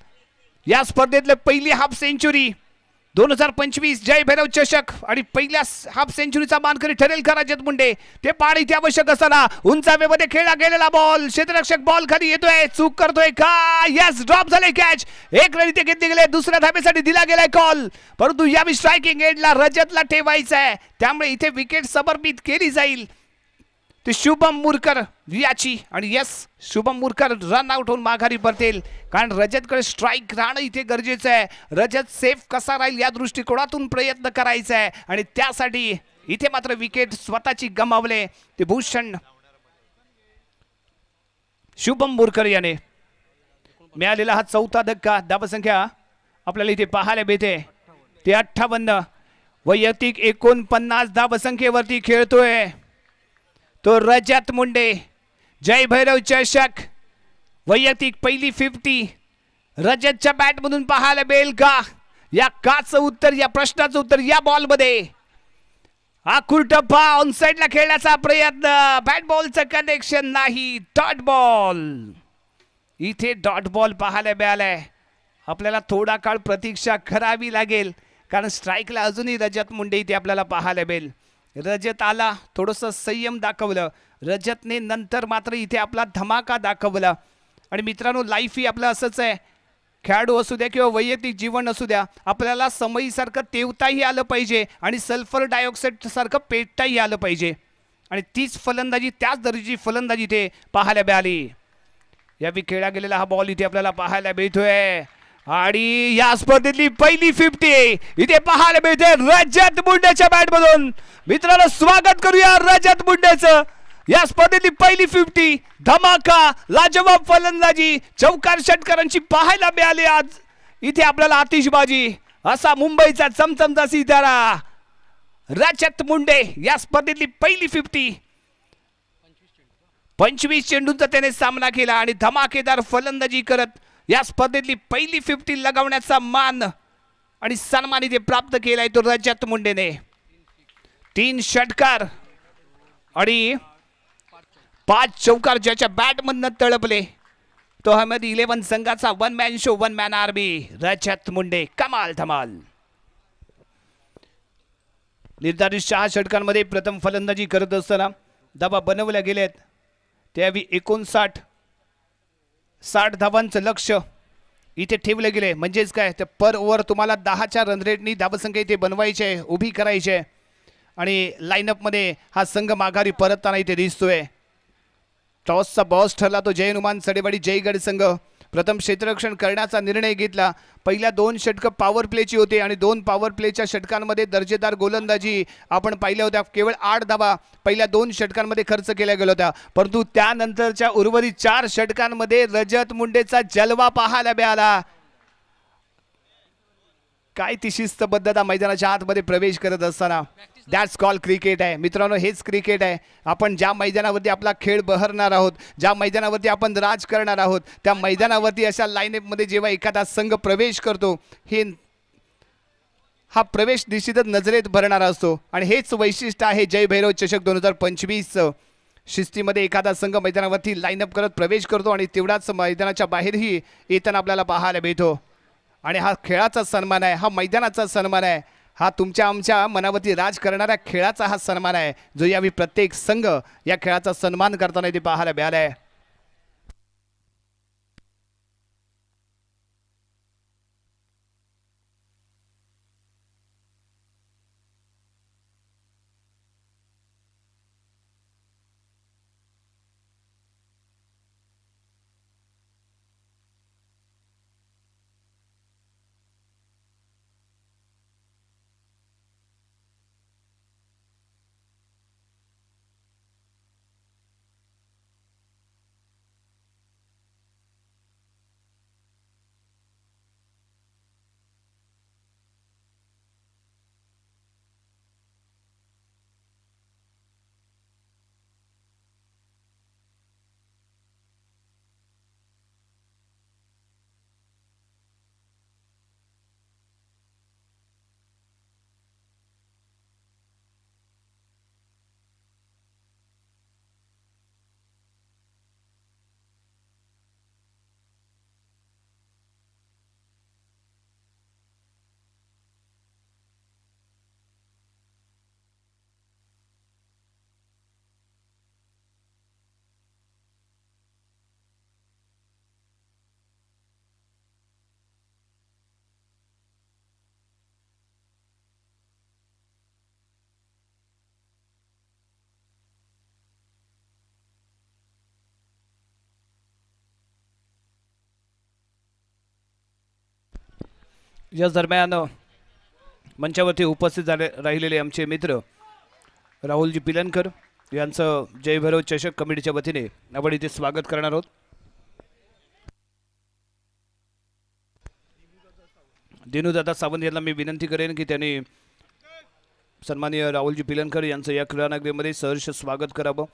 या स्पर्धेतले पहिली हाफ सेंचुरी 2025 जय भैरव चषक आणि पहिल्या हाफ सेंचुरीचा मानकरी ठरेल का रजत मुंडे? ते पाणी इथे आवश्यक असताना उंचावेमध्ये खेळला गेलेला बॉल, क्षेत्ररक्षक बॉल खाली येतोय, चूक करतोय का? यस, ड्रॉप झाले कॅच. एक रन इथे घेतले गेले, दुसऱ्या धाब्यासाठी दिला गेलाय कॉल, परंतु यावेळी स्ट्रायकिंग एंडला रजतला ठेवायचं आहे, त्यामुळे इथे विकेट समर्पित केली जाईल ते शुभम मुरकर याची. आणि yes, Shubham Murkar run out होऊन माघारी परतेल, कारण रजतकडे स्ट्राईक राहणं इथे गरजेचं आहे. रजत सेफ कसा राहील या दृष्टिकोनातून प्रयत्न करायचा आहे, आणि त्यासाठी इथे मात्र विकेट स्वतःची गमावले ते भूषण शुभम मुरकर याने. मिळालेला हा चौथा धक्का. धावसंख्या आपल्याला इथे पाहायला मिळते ते 58. वैयक्तिक 49 धावसंख्येवरती खेळतोय तो रजत मुंडे. जय भैरव चषक वैयक्तिक पहिली 50 रजतच्या बॅट मधून पाहायला मिळेल का? या काचं उत्तर, या प्रश्नाचं उत्तर या बॉल मध्ये. आखूर टप्पा ऑन साइडला खेळण्याचा प्रयत्न, बॅट बॉलचं कनेक्शन नाही, डॉट बॉल. इथे डॉट बॉल पाहायला मिळालाय. आपल्याला थोडा काळ प्रतीक्षा करावी लागेल, कारण स्ट्राईकला अजूनही रजत मुंडे इथे आपल्याला पाहायला मिळेल. रजत आला, थोडंसं संयम दाखवलं रजतने, नंतर मात्र इथे आपला धमाका दाखवला. आणि मित्रांनो, लाईफ ही आपलं असंच आहे, खेळाडू असू द्या किंवा वैयक्तिक जीवन असू द्या, आपल्याला समयीसारखं तेवताही आलं पाहिजे आणि सल्फर डायऑक्साईड सारखं पेटताही आलं पाहिजे. आणि तीच फलंदाजी, त्याच दर्जाची फलंदाजी इथे पाहायला मिळाली. यावेळी खेळला गेलेला हा बॉल इथे आपल्याला पाहायला मिळतोय, आणि या स्पर्धेतली पहिली 50 इथे पाहायला मिळते रजत मुंडेच्या बॅट मधून. मित्रांनो, स्वागत करूया रजत मुंडेचं. या स्पर्धेतली पहिली 50 धमाका, लाजवाब फलंदाजी, चौकार षटकारांची पाहायला मिळाली आज इथे आपल्याला. आतिषबाजी असा मुंबईचा चमचमचा सितारा रजत मुंडे. या स्पर्धेतली पहिली 50, 25 चेंडूंचा त्याने सामना केला आणि धमाकेदार फलंदाजी करत या स्पर्धेतली पहिली 50 लगावण्याचा मान आणि सन्मान इथे प्राप्त केलाय तो रजत मुंडेने. 3 षटकार आणि 5 चौकार ज्याच्या बॅट मधनं तळपले तो अहमद 11 संघाचा one man show, one man army Rajat Munde. कमाल धमाल. निर्धारित 6 षटकांमध्ये प्रथम फलंदाजी करत असताना धावा बनवल्या गेल्यात. त्यावेळी 59-60 धावांचं लक्ष इथे ठेवले गेले. म्हणजेच काय, तर पर ओव्हर तुम्हाला 10च्या रन रेटनी धावसंख्या इथे बनवायची आहे, उभी करायची आहे. आणि लाईनअपमध्ये हा संघ माघारी परतताना इथे दिसतोय. टॉसचा बॉस ठरला तो जय हनुमान सडेवाडी जयगड संघ. प्रथम क्षेत्ररक्षण करण्याचा निर्णय घेतला. पहिल्या 2 षटकं पॉवर प्लेची होते आणि 2 पॉवर प्लेच्या षटकांमध्ये दर्जेदार गोलंदाजी आपण पाहिल्या होत्या. केवळ 8 धावा पहिल्या 2 षटकांमध्ये खर्च केल्या गेल्या होत्या, परंतु त्यानंतरच्या उर्वरित 4 षटकांमध्ये रजत मुंडेचा जलवा पाहायला मिळाला. काय ती शिस्तबद्धता मैदानाच्या आतमध्ये प्रवेश करत असताना. दॅट्स कॉल क्रिकेट आहे मित्रांनो, हेच क्रिकेट आहे. आपण ज्या मैदानावरती आपला खेळ बहरणार आहोत, ज्या मैदानावरती आपण राज करणार आहोत, त्या मैदानावरती अशा लाईनअपमध्ये जेव्हा एखादा संघ प्रवेश करतो, हा प्रवेश निश्चितच नजरेत भरणारा असतो. आणि हेच वैशिष्ट्य आहे जय भैरव चषक 2025. शिस्तीमध्ये एखादा संघ मैदानावरती लाईनअप करत प्रवेश करतो आणि तेवढाच मैदानाच्या बाहेरही येताना आपल्याला पाहायला मिळतो. आणि हा खेळाचा सन्मान आहे, हा मैदानाचा सन्मान आहे, हा तुमच्या आमच्या मनावरती राज करणाऱ्या खेळाचा हा सन्मान आहे, जो यावेळी प्रत्येक संघ या खेळाचा सन्मान करताना इथे पाहायला मिळाला आहे. या दरम्यान मंचावरती उपस्थित झाले राहिलेले आमचे मित्र राहुलजी पिलनकर यांचं जय भैरव चषक कमिटीच्या वतीने आपण इथे स्वागत करणार आहोत। दिनूदादा सावंत यांना मी विनंती करेन की त्यांनी सन्माननीय राहुलजी पिलनकर यांचं या क्रीडानगरीमध्ये सहर्ष स्वागत करावं।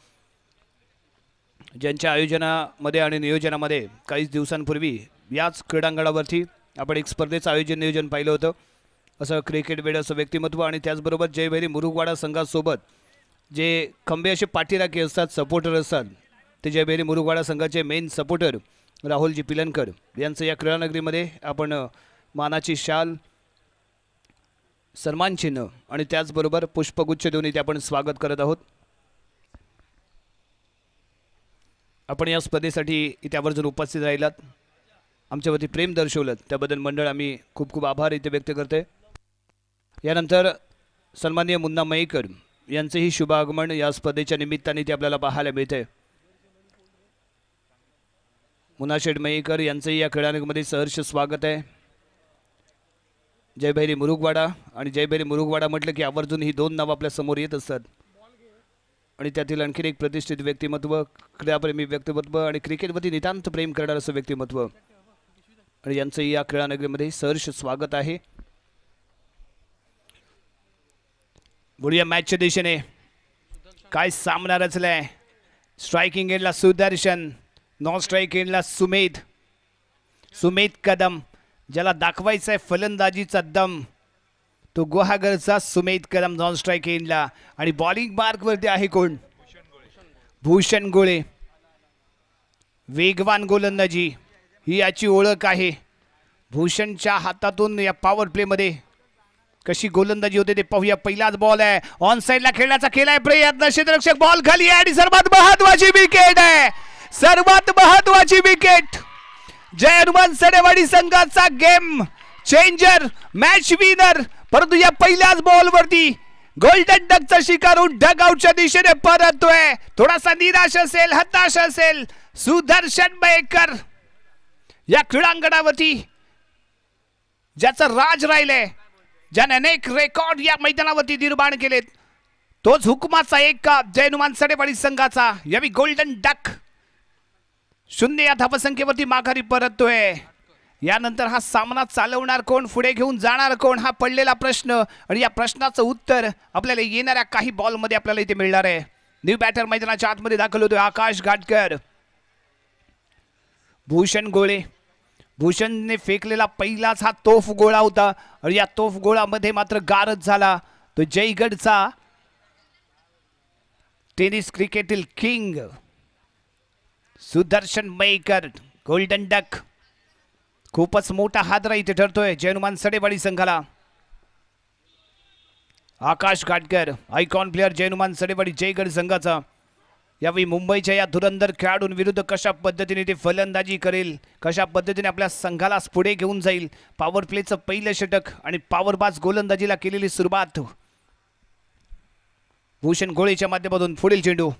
ज्यांच्या आयोजनामध्ये आणि नियोजनामध्ये काही दिवसांपूर्वी याच क्रीडांगणावरती आपण एक स्पर्धेचं नियोजन पाहिलं होतं। असं क्रिकेट वेडाचं व्यक्तिमत्व आणि त्याचबरोबर जयभैरी मुरुगवाडा संघासोबत जे खंबे असे पाठीराखे असतात, सपोर्टर असतात, ते जयभैरी मुरुगवाडा संघाचे मेन सपोर्टर राहुलजी पिलनकर यांचं या क्रीडानगरीमध्ये आपण मानाची शाल, सन्मान चिन्ह आणि त्याचबरोबर पुष्पगुच्छ देऊन इथे आपण स्वागत करत आहोत। आपण या स्पर्धेसाठी इथे आवर्जून उपस्थित राहिलात, आमच्यावरती प्रेम दर्शवलं त्याबद्दल मंडळ आम्ही खूप खूप आभार इथे व्यक्त करते। यानंतर सन्माननीय मुन्ना मयेकर यांचेही शुभ आगमन या स्पर्धेच्या निमित्ताने ते आपल्याला पाहायला मिळते। मुन्नाशेठ मयेकर यांचेही या क्रीडानगरीमध्ये सहर्ष स्वागत आहे। जयभैरी मुरुगवाडा आणि जयभैरी मुरुगवाडा म्हटलं की आवर्जून ही दोन नावं आपल्या समोर येत असतात आणि त्यातील आणखीन एक प्रतिष्ठित व्यक्तिमत्व, क्रीडाप्रेमी व्यक्तिमत्व आणि क्रिकेटवरती नितांत प्रेम करणारं असं व्यक्तिमत्व आणि यांचंही या क्रीडानगरीमध्ये सहर्ष स्वागत आहे। बुडिया मॅचच्या दिशेने काय सामना रचलाय। स्ट्रायकिंग एंडला सुदर्शन, नॉन स्ट्राइक एंडला सुमेध कदम, ज्याला दाखवायचा आहे फलंदाजीचा दम तो गुहागरचा सुमेध कदम नॉन स्ट्राइक एंडला आणि बॉलिंग मार्कवरती आहे कोण? भूषण गोळे। वेगवान गोलंदाजी ही याची ओळख आहे। भूषणच्या हातातून या पॉवर प्ले मध्ये कशी गोलंदाजी होते ते पाहूया। पहिलाच बॉल आहे, ऑन साइडला खेळण्याचा केलाय प्रयत्न, क्षेत्ररक्षक बॉल खाली आहे आणि सर्वात महत्त्वाची विकेट आहे, सर्वात महत्त्वाची विकेट। जय हनुमान सडेवाडी संघाचा गेम चेंजर, मॅच विनर, परंतु या पहिल्याच बॉल वरती गोल्डन डकचा शिकार होऊन डग आउटच्या दिशेने परततोय। थोडासा निराश असेल, हताश असेल सुदर्शन मयेकर या क्रीडांगणावरती ज्याचं राज राहिलंय, ज्याने अनेक रेकॉर्ड या मैदानावरती निर्माण केलेत, तोच हुकुमाचा एक का जय हनुमान सडेवाडी संघाचा यावी गोल्डन डक 0 या धावसंख्येवरती माघारी परततोय। यानंतर हा सामना चालवणार कोण, पुढे घेऊन जाणार कोण, हा पडलेला प्रश्न आणि या प्रश्नाचं उत्तर आपल्याला येणाऱ्या काही बॉल मध्ये आपल्याला इथे मिळणार आहे। न्यू बॅटर मैदानाच्या आतमध्ये दाखल होतोय आकाश घाटकर। भूषण गोळे, भूषणने फेकलेला पहिलाच हा तोफ गोळा होता आणि या तोफ गोळामध्ये मात्र गारद झाला तो जयगडचा टेनिस क्रिकेटतील king Sudarshan Mayekar. Golden duck खूपच मोठा हादरा इथे ठरतोय जय हनुमान सडेवाडी संघाला। आकाश घाटकर आयकॉन प्लेयर जय हनुमान सडेवाडी जयगड संघाचा यावेळी मुंबईच्या या धुरंधर खेळाडूंविरुद्ध कशा पद्धतीने ते फलंदाजी करेल, कशा पद्धतीने आपल्या संघाला पुढे घेऊन जाईल। पॉवर प्लेचं पहिलं षटक आणि पॉवरबाज गोलंदाजीला केलेली सुरुवात। भूषण गोळेच्या माध्यमातून पुढील चेंडू,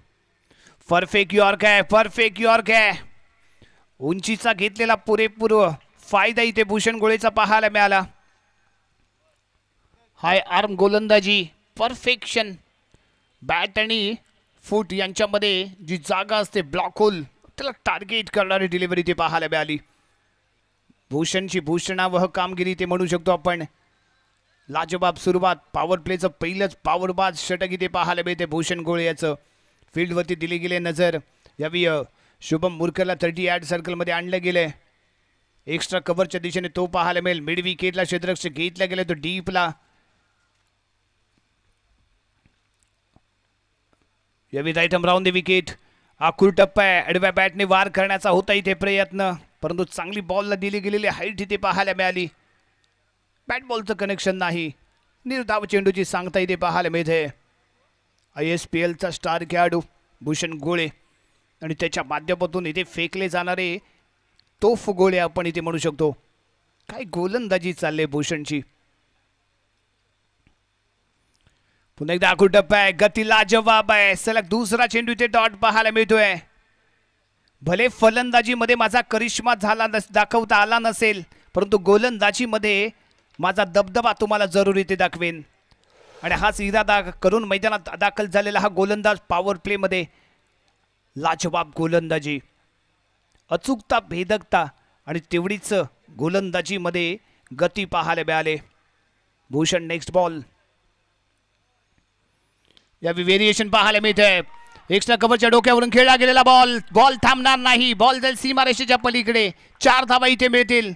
परफेक्ट यॉर्क आहे, परफेक्ट यॉर्क आहे। उंचीचा घेतलेला पुरेपूर फायदा इथे भूषण गोळेचा पाहायला मिळाला। हाय आर्म गोलंदाजी, परफेक्शन, बॅट आणि फूट यांच्यामध्ये जी जागा असते ब्लॉक होल त्याला टार्गेट करणारी डिलिव्हरी ते पाहायला मिळाली। भूषणची भूषणावह कामगिरी ते म्हणू शकतो आपण। लाजवाब सुरुवात, पॉवर प्लेचं पहिलंच पॉवरबाज षटक इथे पाहायला मिळते भूषण गोळे याचं। फील्डवरती दिली गेली नजर, यावी शुभम मुरकरला 38 सर्कलमध्ये आणलं गेलंय। एक्स्ट्रा कव्हरच्या दिशेने तो पाहायला मिळेल। मिड विकेटला क्षेत्ररक्षक घेतला गेला तो डीपला, यावी right arm round the wicket. आखूर टप्पा आहे, आडव्या बॅटने वार करण्याचा होता इथे प्रयत्न, परंतु चांगली बॉलला दिली गेलेली हाईट इथे पाहायला मिळाली। बॅट बॉलचं कनेक्शन नाही, निर्धाव चेंडूची सांगता इथे पाहायला मिळते। ISPLचा स्टार खेळाडू भूषण गोळे आणि त्याच्या माध्यमातून इथे फेकले जाणारे तोफ गोळे आपण इथे म्हणू शकतो। काय गोलंदाजी चालले भूषणची। पुन्हा एकदा आखूर टप्पा आहे, गती लाजवाब आहे, सलग दुसरा चेंडू इथे डॉट पाहायला मिळतोय। भले फलंदाजीमध्ये माझा करिश्मा झाला दाखवता आला नसेल, परंतु गोलंदाजीमध्ये माझा दबदबा तुम्हाला जरूर इथे दाखवेन. आणि हाच इरादा करून मैदानात दाखल झालेला हा गोलंदाज पॉवर प्ले मध्ये लाजवाब गोलंदाजी, अचूकता, भेदकता आणि तेवढीच गोलंदाजीमध्ये गती पाहायला मिळाले. Bhushan next ball. या व्हेरिएशन पाहायला मिळते. एक्स्ट्रा कव्हरच्या डोक्यावरून खेळला गेलेला बॉल, बॉल थांबणार नाही, बॉल जाईल सीमारेषेच्या पलीकडे. 4 धावा इथे मिळतील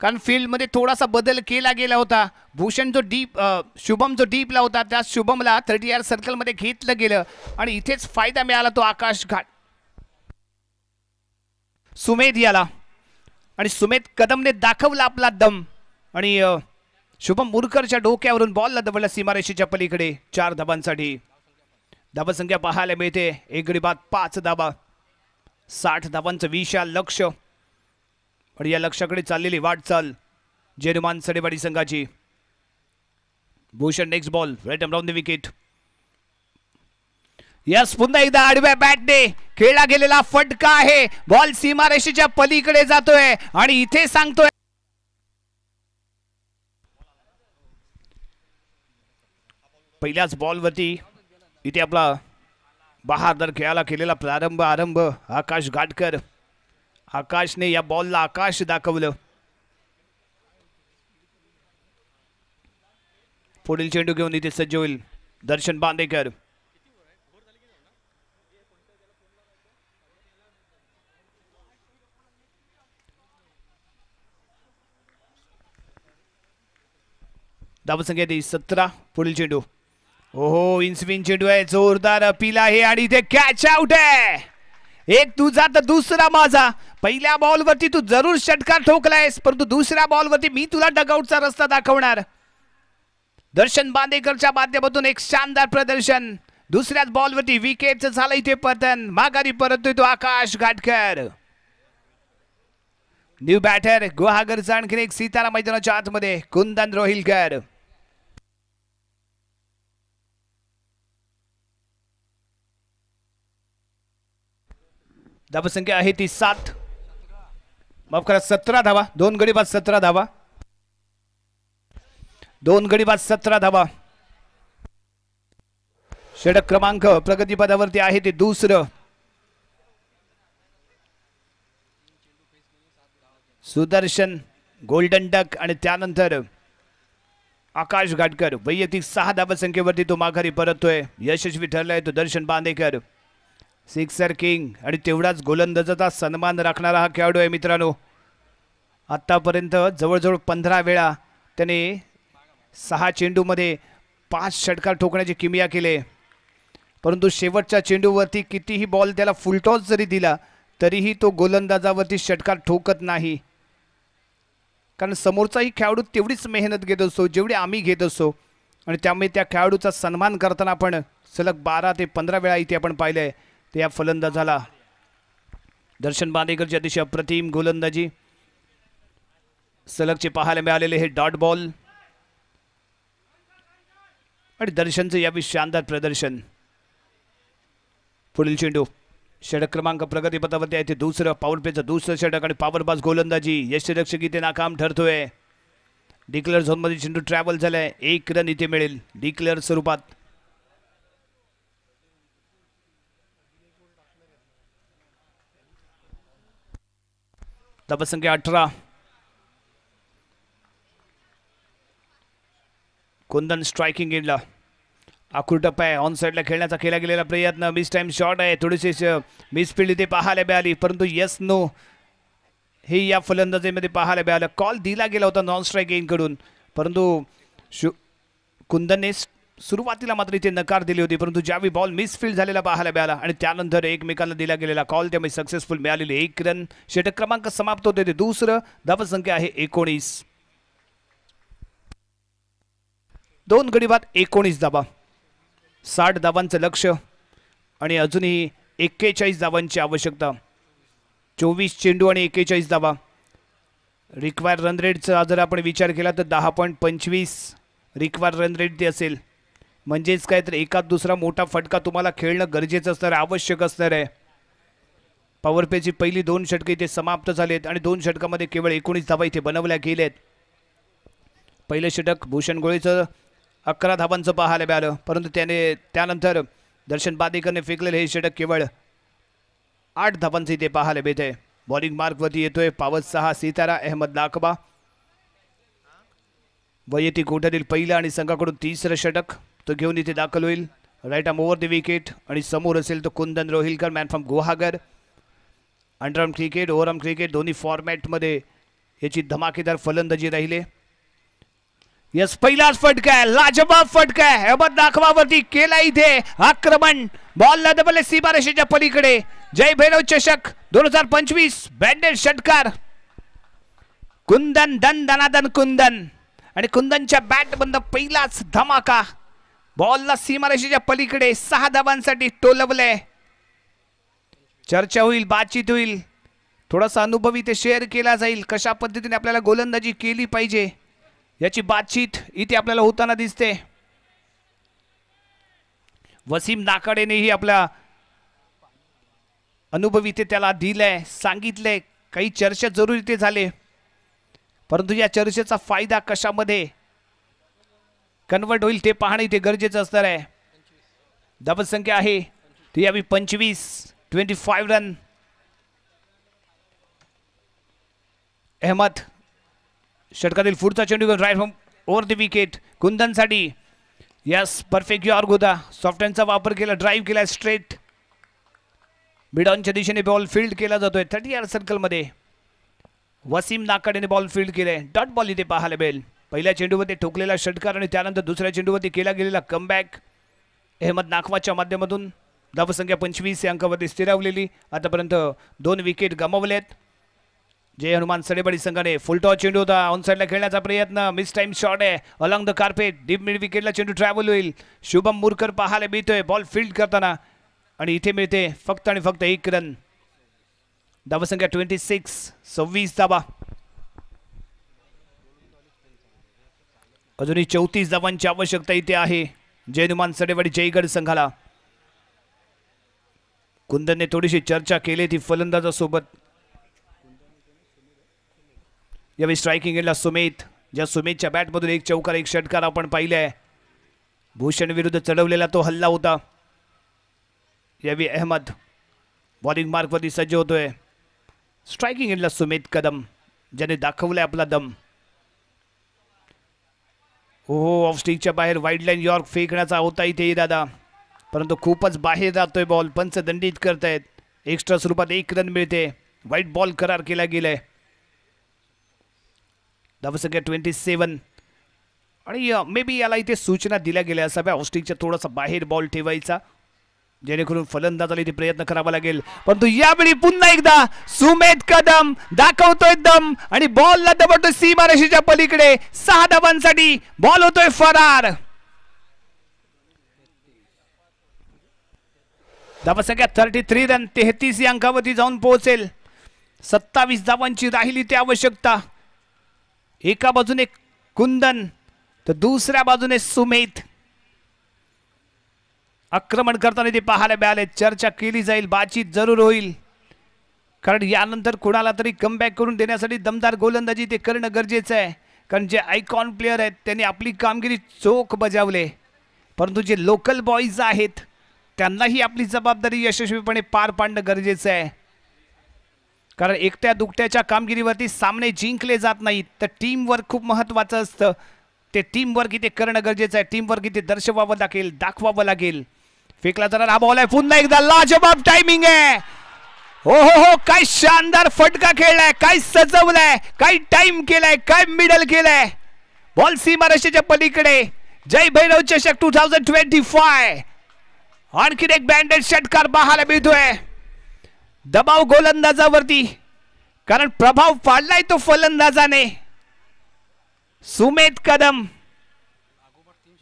कारण फील्डमध्ये थोडासा बदल केला गेला होता. भूषण जो डीप शुभम जो डीपला होता त्या शुभमला 30 यार्ड सर्कलमध्ये घेतलं गेलं आणि इथेच फायदा मिळाला तो आकाश घाट सुमेध याला. आणि सुमेध कदमने दाखवला आपला दम आणि शुभम मुरकरच्या डोक्यावरून बॉलला दबडला सीमारेषेच्या पलीकडे. 4 धाबांसाठी धावसंख्या पाहायला मिळते. 1 गडी बाद 5 धाबा, 60 धाबांचं विशाल लक्ष आणि या लक्षाकडे चाललेली वाटचाल जेनुमान सडेवाडी संघाची. Bhushan next ball, right around the wicket. Yes, पुन्हा एकदा आडव्या बॅटने खेळला गेलेला फटका आहे. बॉल सीमारेषेच्या पलीकडे जातोय आणि इथे सांगतोय पहिल्याच बॉलवरती इथे आपला बहादर खेळाला केलेला आरंभ आकाश घाटकर. आकाशने या बॉलला आकाश दाखवलं. पुढील चेंडू घेऊन इथे सज्ज होईल दर्शन बांदेकर. धावसंख्या 17. पुढील चेंडू, ओहो इन्स्विंग चेंडू आहे, जोरदार अपील आहे आणि इथे कॅच आउट आहे. एक तुझा तर दुसरा माझा. पहिल्या बॉलवरती तू जरूर षटकार ठोकलायस परंतु दुसऱ्या बॉलवरती मी तुला डगआउटचा रस्ता दाखवणार. दर्शन बांदेकरच्या माध्यमातून एक शानदार प्रदर्शन. दुसऱ्याच बॉलवरती विकेटचं झालं इथे पतन. माघारी परततोय तो आकाश घाटकर. न्यू बॅटर गुहागरचा आणखी एक सितारा मैदानाच्या आतमध्ये कुंदन रोहिलकर. धावसंख्या आहे ती 7, माफ करा 17 धावा. 2 गडी बाद 17 धावा, 2 गडी बाद 17 धावा. षटक क्रमांक प्रगतीपदावरती आहे ते दुसरं. सुदर्शन गोल्डन डक आणि त्यानंतर आकाश घाटकर. वैयक्तिक 6 धावसंख्येवरती तो माघारी परततोय. यशस्वी ठरलाय तो दर्शन बांदेकर. सिक्सर किंग आणि तेवढाच गोलंदाजाचा सन्मान राखणारा हा खेळाडू आहे मित्रांनो. आतापर्यंत जवळजवळ 15 वेळा त्याने 6 चेंडूमध्ये 5 षटकार ठोकण्याची किमया केले. परंतु शेवटच्या चेंडूवरती कितीही बॉल त्याला फुलटॉस जरी दिला तरीही तो गोलंदाजावरती षटकार ठोकत नाही. कारण समोरचाही खेळाडू तेवढीच मेहनत घेत असतो जेवढी आम्ही घेत असतो आणि त्यामुळे त्या खेळाडूचा सन्मान करताना आपण सलग 12 ते 15 वेळा इथे आपण पाहिलंय. ते या फलंदाजाला दर्शन बांदेकरची अतिशय अप्रतिम गोलंदाजी. सलगचे पाहायला मिळालेले हे डॉट बॉल आणि दर्शनचं यावेळी शानदार प्रदर्शन. पुढील चेंडू षटक क्रमांक प्रगतीपथावरती आहे ते दुसरं. पॉवर प्लेचं दुसरं षटक आणि पॉवरबाज गोलंदाजी. यष्टीरक्षक इथे नाकाम ठरतोय. डिक्लेअर झोनमध्ये चेंडू ट्रॅव्हल झालाय. 1 रन इथे मिळेल डिक्लेअर स्वरूपात. धावसंख्या 18. कुंदन स्ट्रायकिंग एंडला. आखूर टप्पा आहे. ऑन साईडला खेळण्याचा केला गेलेला प्रयत्न. मिस टाइम शॉट आहे. थोडीशी मिसफिल्ड इथे पाहायला मिळाली परंतु यस नो हे या फलंदाजीमध्ये पाहायला मिळालं. कॉल दिला गेला होता नॉन स्ट्राईक कडून परंतु कुंदनने सुरुवातीला मात्र इथे नकार दिली होती परंतु ज्यावेळी बॉल मिसफिल्ड झालेला पाहायला मिळाला आणि त्यानंतर एकमेकांना दिला गेलेला कॉल त्यामुळे सक्सेसफुल मिळालेले 1 रन. षटक क्रमांक समाप्त होते ते दुसरं. धावसंख्या आहे 19. 2 गडी बाद 19 धावा, 60 धावांचं लक्ष आणि अजूनही 41 धावांची आवश्यकता. 24 चेंडू आणि 41 धावा. रिक्वायर रन रेटचा जर आपण विचार केला तर 10.25 रिक्वायर रन रेट ते असेल. म्हणजेच काय तर एकात दुसरा मोठा फटका तुम्हाला खेळणं गरजेचं असणार आहे, आवश्यक असणार आहे. पॉवर प्लेची पहिली 2 षटके इथे समाप्त झालेत आणि 2 षटकामध्ये केवळ 19 धावा इथे बनवल्या गेल्यात. पहिलं षटक भूषण गोळेचं 11 धावांचं पाहायला मिळालं, परंतु त्यानंतर दर्शन बादेकरने फेकलेलं हे षटक केवळ 8 धावांचं इथे पाहायला मिळतंय. बॉलिंग मार्कवरती येतोय पावत 6 सितारा अहमद नाकबा. वैयक्तिक कोट्यातील पहिलं आणि संघाकडून तिसरं षटक तो घेऊन इथे दाखल होईल. Right arm over the wicket आणि समोर असेल तो Kundan Rohilkar man from Guhagar. Underarm cricket overarm cricket दोन्ही फॉर्मॅटमध्ये याची धमाकेदार फलंदाजी राहिले. यस पहिलाच फटका आहे, लाजबाब फटका आहे. अहमद नाकबावरती केला इथे आक्रमण. बॉल डबल सीमारेषेच्या पलीकडे. जय भैरव चषक 2025 बँडेड षटकार. कुंदन दन दनादन कुंदन आणि कुंदनच्या बॅट बंद पहिलाच धमाका. बॉलला सीमारेषेच्या पलीकडे 6 धावांसाठी टोलवले. चर्चा होईल, बातचीत होईल, थोडासा अनुभव इथे शेअर केला जाईल. कशा पद्धतीने आपल्याला गोलंदाजी केली पाहिजे याची बातचीत इथे आपल्याला होताना दिसते. वसीम नाकाडेनेही आपला अनुभव इथे त्याला दिलाय, सांगितलंय. काही चर्चा जरूर इथे झाले, परंतु या चर्चेचा फायदा कशामध्ये कन्वर्ट होईल ते पाहणं इथे गरजेचं असणार आहे. धावसंख्या आहे ती यावी 25 रन. अहमद षटकातील पुढचा चेंडू right from over the wicket कुंदनसाठी. यस परफेक्ट यॉर्क होता. सॉफ्टहँडचा वापर केला, ड्राईव्ह केला स्ट्रेट मिडॉनच्या दिशेने बॉल फील्ड केला जातोय 30 यार्ड सर्कलमध्ये. वसीम नाकाडेने बॉल फील्ड केले. डॉट बॉल इथे पाहायला मिळेल. पहिल्या चेंडूमध्ये ठोकलेला षटकार आणि त्यानंतर दुसऱ्या चेंडूवरती केला गेलेला कमबॅक. अहमद नाकवाच्या माध्यमातून धावसंख्या 25 या अंकावरती स्थिरावलेली. आतापर्यंत 2 विकेट गमावलेत. जय हनुमान सडेबडी संघाने फुलटॉस चेंडू होता, ऑन साईडला खेळण्याचा प्रयत्न, मिस टाइम शॉट आहे along the carpet. Deep mid विकेटला चेंडू ट्रॅव्हल होईल. शुभम मुरकर पाहायला मिळतोय बॉल फील्ड करताना आणि इथे मिळते फक्त आणि फक्त 1 रन. धावसंख्या 26 धावा. अजूनही 34 धावांची आवश्यकता इथे आहे जय हनुमान सडेवाडी जयगड संघाला. कुंदनने थोडीशी चर्चा केली ती फलंदाजासोबत. यावेळी स्ट्रायकिंग एंडला सुमित, ज्या सुमितच्या बॅटमधून 1 चौकार 1 षटकार आपण पाहिलाय. भूषण विरुद्ध चढवलेला तो हल्ला होता. यावेळी अहमद बॉलिंग मार्कवरती सज्ज होतोय. स्ट्रायकिंग एंडला सुमित कदम ज्याने दाखवलाय आपला दम. हो ऑफ स्टिकच्या बाहेर वाईड लाईन यॉर्क फेकण्याचा होता इथे दादा, परंतु खूपच बाहेर जातोय बॉल. पंच दंडित करतायत. एक्स्ट्रा स्वरूपात 1 रन मिळते. वाईट बॉल करार केला गेलाय. धावसंख्या 27 आणि मे बी याला इथे सूचना दिल्या गेल्या असाव्या ऑस्टिकच्या थोडासा बाहेर बॉल ठेवायचा, जेणेकरून फलंदाजाला इथे प्रयत्न करावा लागेल. परंतु यावेळी पुन्हा एकदा सुमेध कदम दाखवतोय दम आणि बॉलला दबवतोय सीमारेषेच्या पलीकडे. 6 धावांसाठी बॉल होतोय फरार. धावसंख्या 33 रन 33 या अंकावरती जाऊन पोहोचेल. 27 धावांची राहिली ती आवश्यकता. एका बाजूने कुंदन तर दुसऱ्या बाजूने सुमेध आक्रमण करताना ते पाहायला मिळाले. चर्चा केली जाईल, बातचीत जरूर होईल, कारण यानंतर कुणाला तरी कमबॅक करून देण्यासाठी दमदार गोलंदाजी ते करणं गरजेचं आहे. कारण जे आयकॉन प्लेयर आहेत त्यांनी आपली कामगिरी चोख बजावले, परंतु जे लोकल बॉईज आहेत त्यांनाही आपली जबाबदारी यशस्वीपणे पार पाडणं गरजेचं आहे. कारण एकट्या दुकट्याच्या कामगिरीवरती सामने जिंकले जात नाहीत, तर टीम वर्क खूप महत्त्वाचं असतं. ते टीम वर्क इथे करणं गरजेचं आहे. टीम वर्क इथे दर्शवावं लागेल, दाखवावं लागेल. फेकला जाणार हा बॉल आहे पुन्हा एकदा. लाजबाब टायमिंग आहे. हो काय शानदार फटका खेळलाय, काय सजवलाय, काय टाइम केलाय, काय मिडल केलाय. बॉल सीमारेषेच्या पलीकडे. जय भैरव चषक 2025 आणखीन एक बँडेड षटकार पाहायला मिळतोय दबाव गोलंदाजावरती, कारण प्रभाव पाडलाय तो फलंदाजाने. सुमेध कदम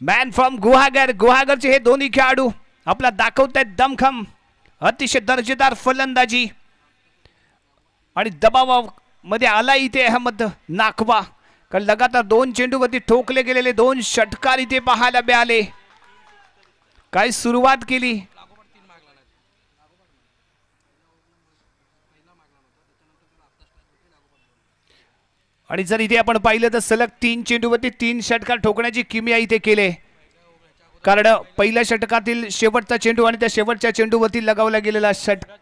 मॅन फ्रॉम गुहागरचे हे दोन्ही खेळाडू आपला दाखवतायत दमखम, अतिशय दर्जेदार फलंदाजी. आणि दबावामध्ये आला इथे अहमद नाकवा, कारण लगातार 2 चेंडूवरती ठोकले गेलेले 2 षटकार इथे पाहायला मिळाले. काय सुरुवात केली. आणि जर इथे आपण पाहिलं तर सलग 3 चेंडूवरती 3 षटकार ठोकण्याची किमया इथे केले, कारण पहिल्या षटकातील शेवटचा चेंडू आणि त्या शेवटच्या चेंडूवरती लगावला गेलेला षटकार.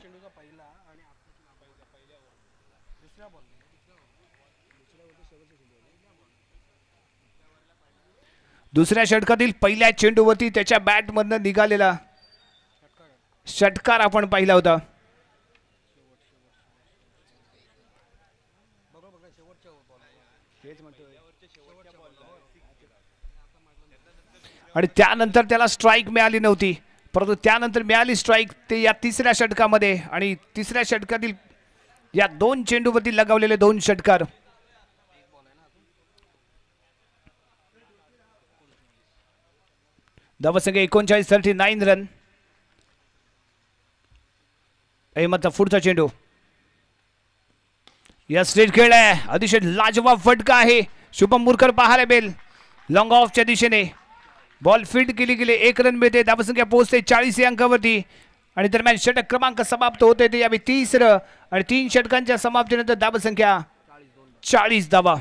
दुसऱ्या षटकातील पहिल्या चेंडूवरती त्याच्या बॅटमधनं निघालेला षटकार आपण पाहिला होता. आणि त्यानंतर त्याला स्ट्राइक मिळाली नव्हती, परंतु त्यानंतर मिळाली स्ट्राइक ते या तिसऱ्या षटकामध्ये. आणि तिसऱ्या षटकातील या 2 चेंडूवरती लगावलेले 2 षटकार. धावसंख्या 39, 39 रन. अहमदचा पुढचा चेंडू या स्ट्रेट खेळ आहे, अतिशय लाजवाब फटका आहे. शुभम मुरकर पाहायला बेल लॉंग ऑफच्या दिशेने बॉल फील्ड केली गेली, 1 रन मिळते. धावसंख्या पोहोचते 40 या अंकावरती. आणि दरम्यान षटक क्रमांक समाप्त होते ते यावे 30 आणि 3 षटकांच्या समाप्तीनंतर धावसंख्या 40 धावा.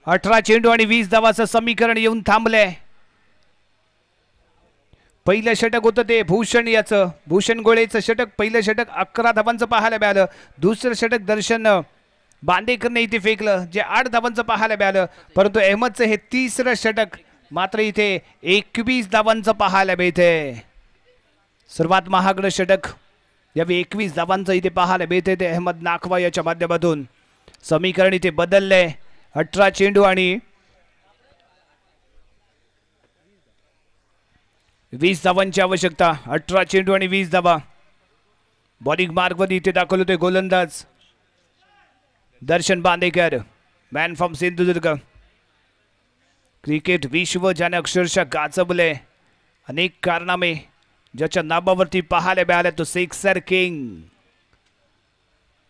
18 चेंडू आणि 20 धावाचं समीकरण येऊन थांबलंय. पहिलं षटक होतं ते भूषण गोळेचं षटक. पहिलं षटक 11 धावांचं पाहायला मिळालं. दुसरं षटक दर्शन बांदेकरने इथे फेकलं, जे 8 धावांचं पाहायला मिळालं. परंतु अहमदचं हे तिसरं षटक मात्र इथे 21 धावांचं पाहायला मिळते. सर्वात महागडं षटक यावेळी 21 धावांचं इथे पाहायला मिळते ते अहमद नाखवा याच्या माध्यमातून. समीकरण इथे बदललंय. 18 चेंडू आणि 20 धावांची आवश्यकता. 18 चेंडू आणि 20 धावा. बॉलिंग मार्गमध्ये इथे दाखवले होते गोलंदाज Darshan Bandekar, man from Sindhudurg. Cricket विश्व ज्याने अक्षरशः गाजवले, अनेक कारनामे ज्याच्या नावावरती पाहायला मिळाले, तो सिक्सर किंग,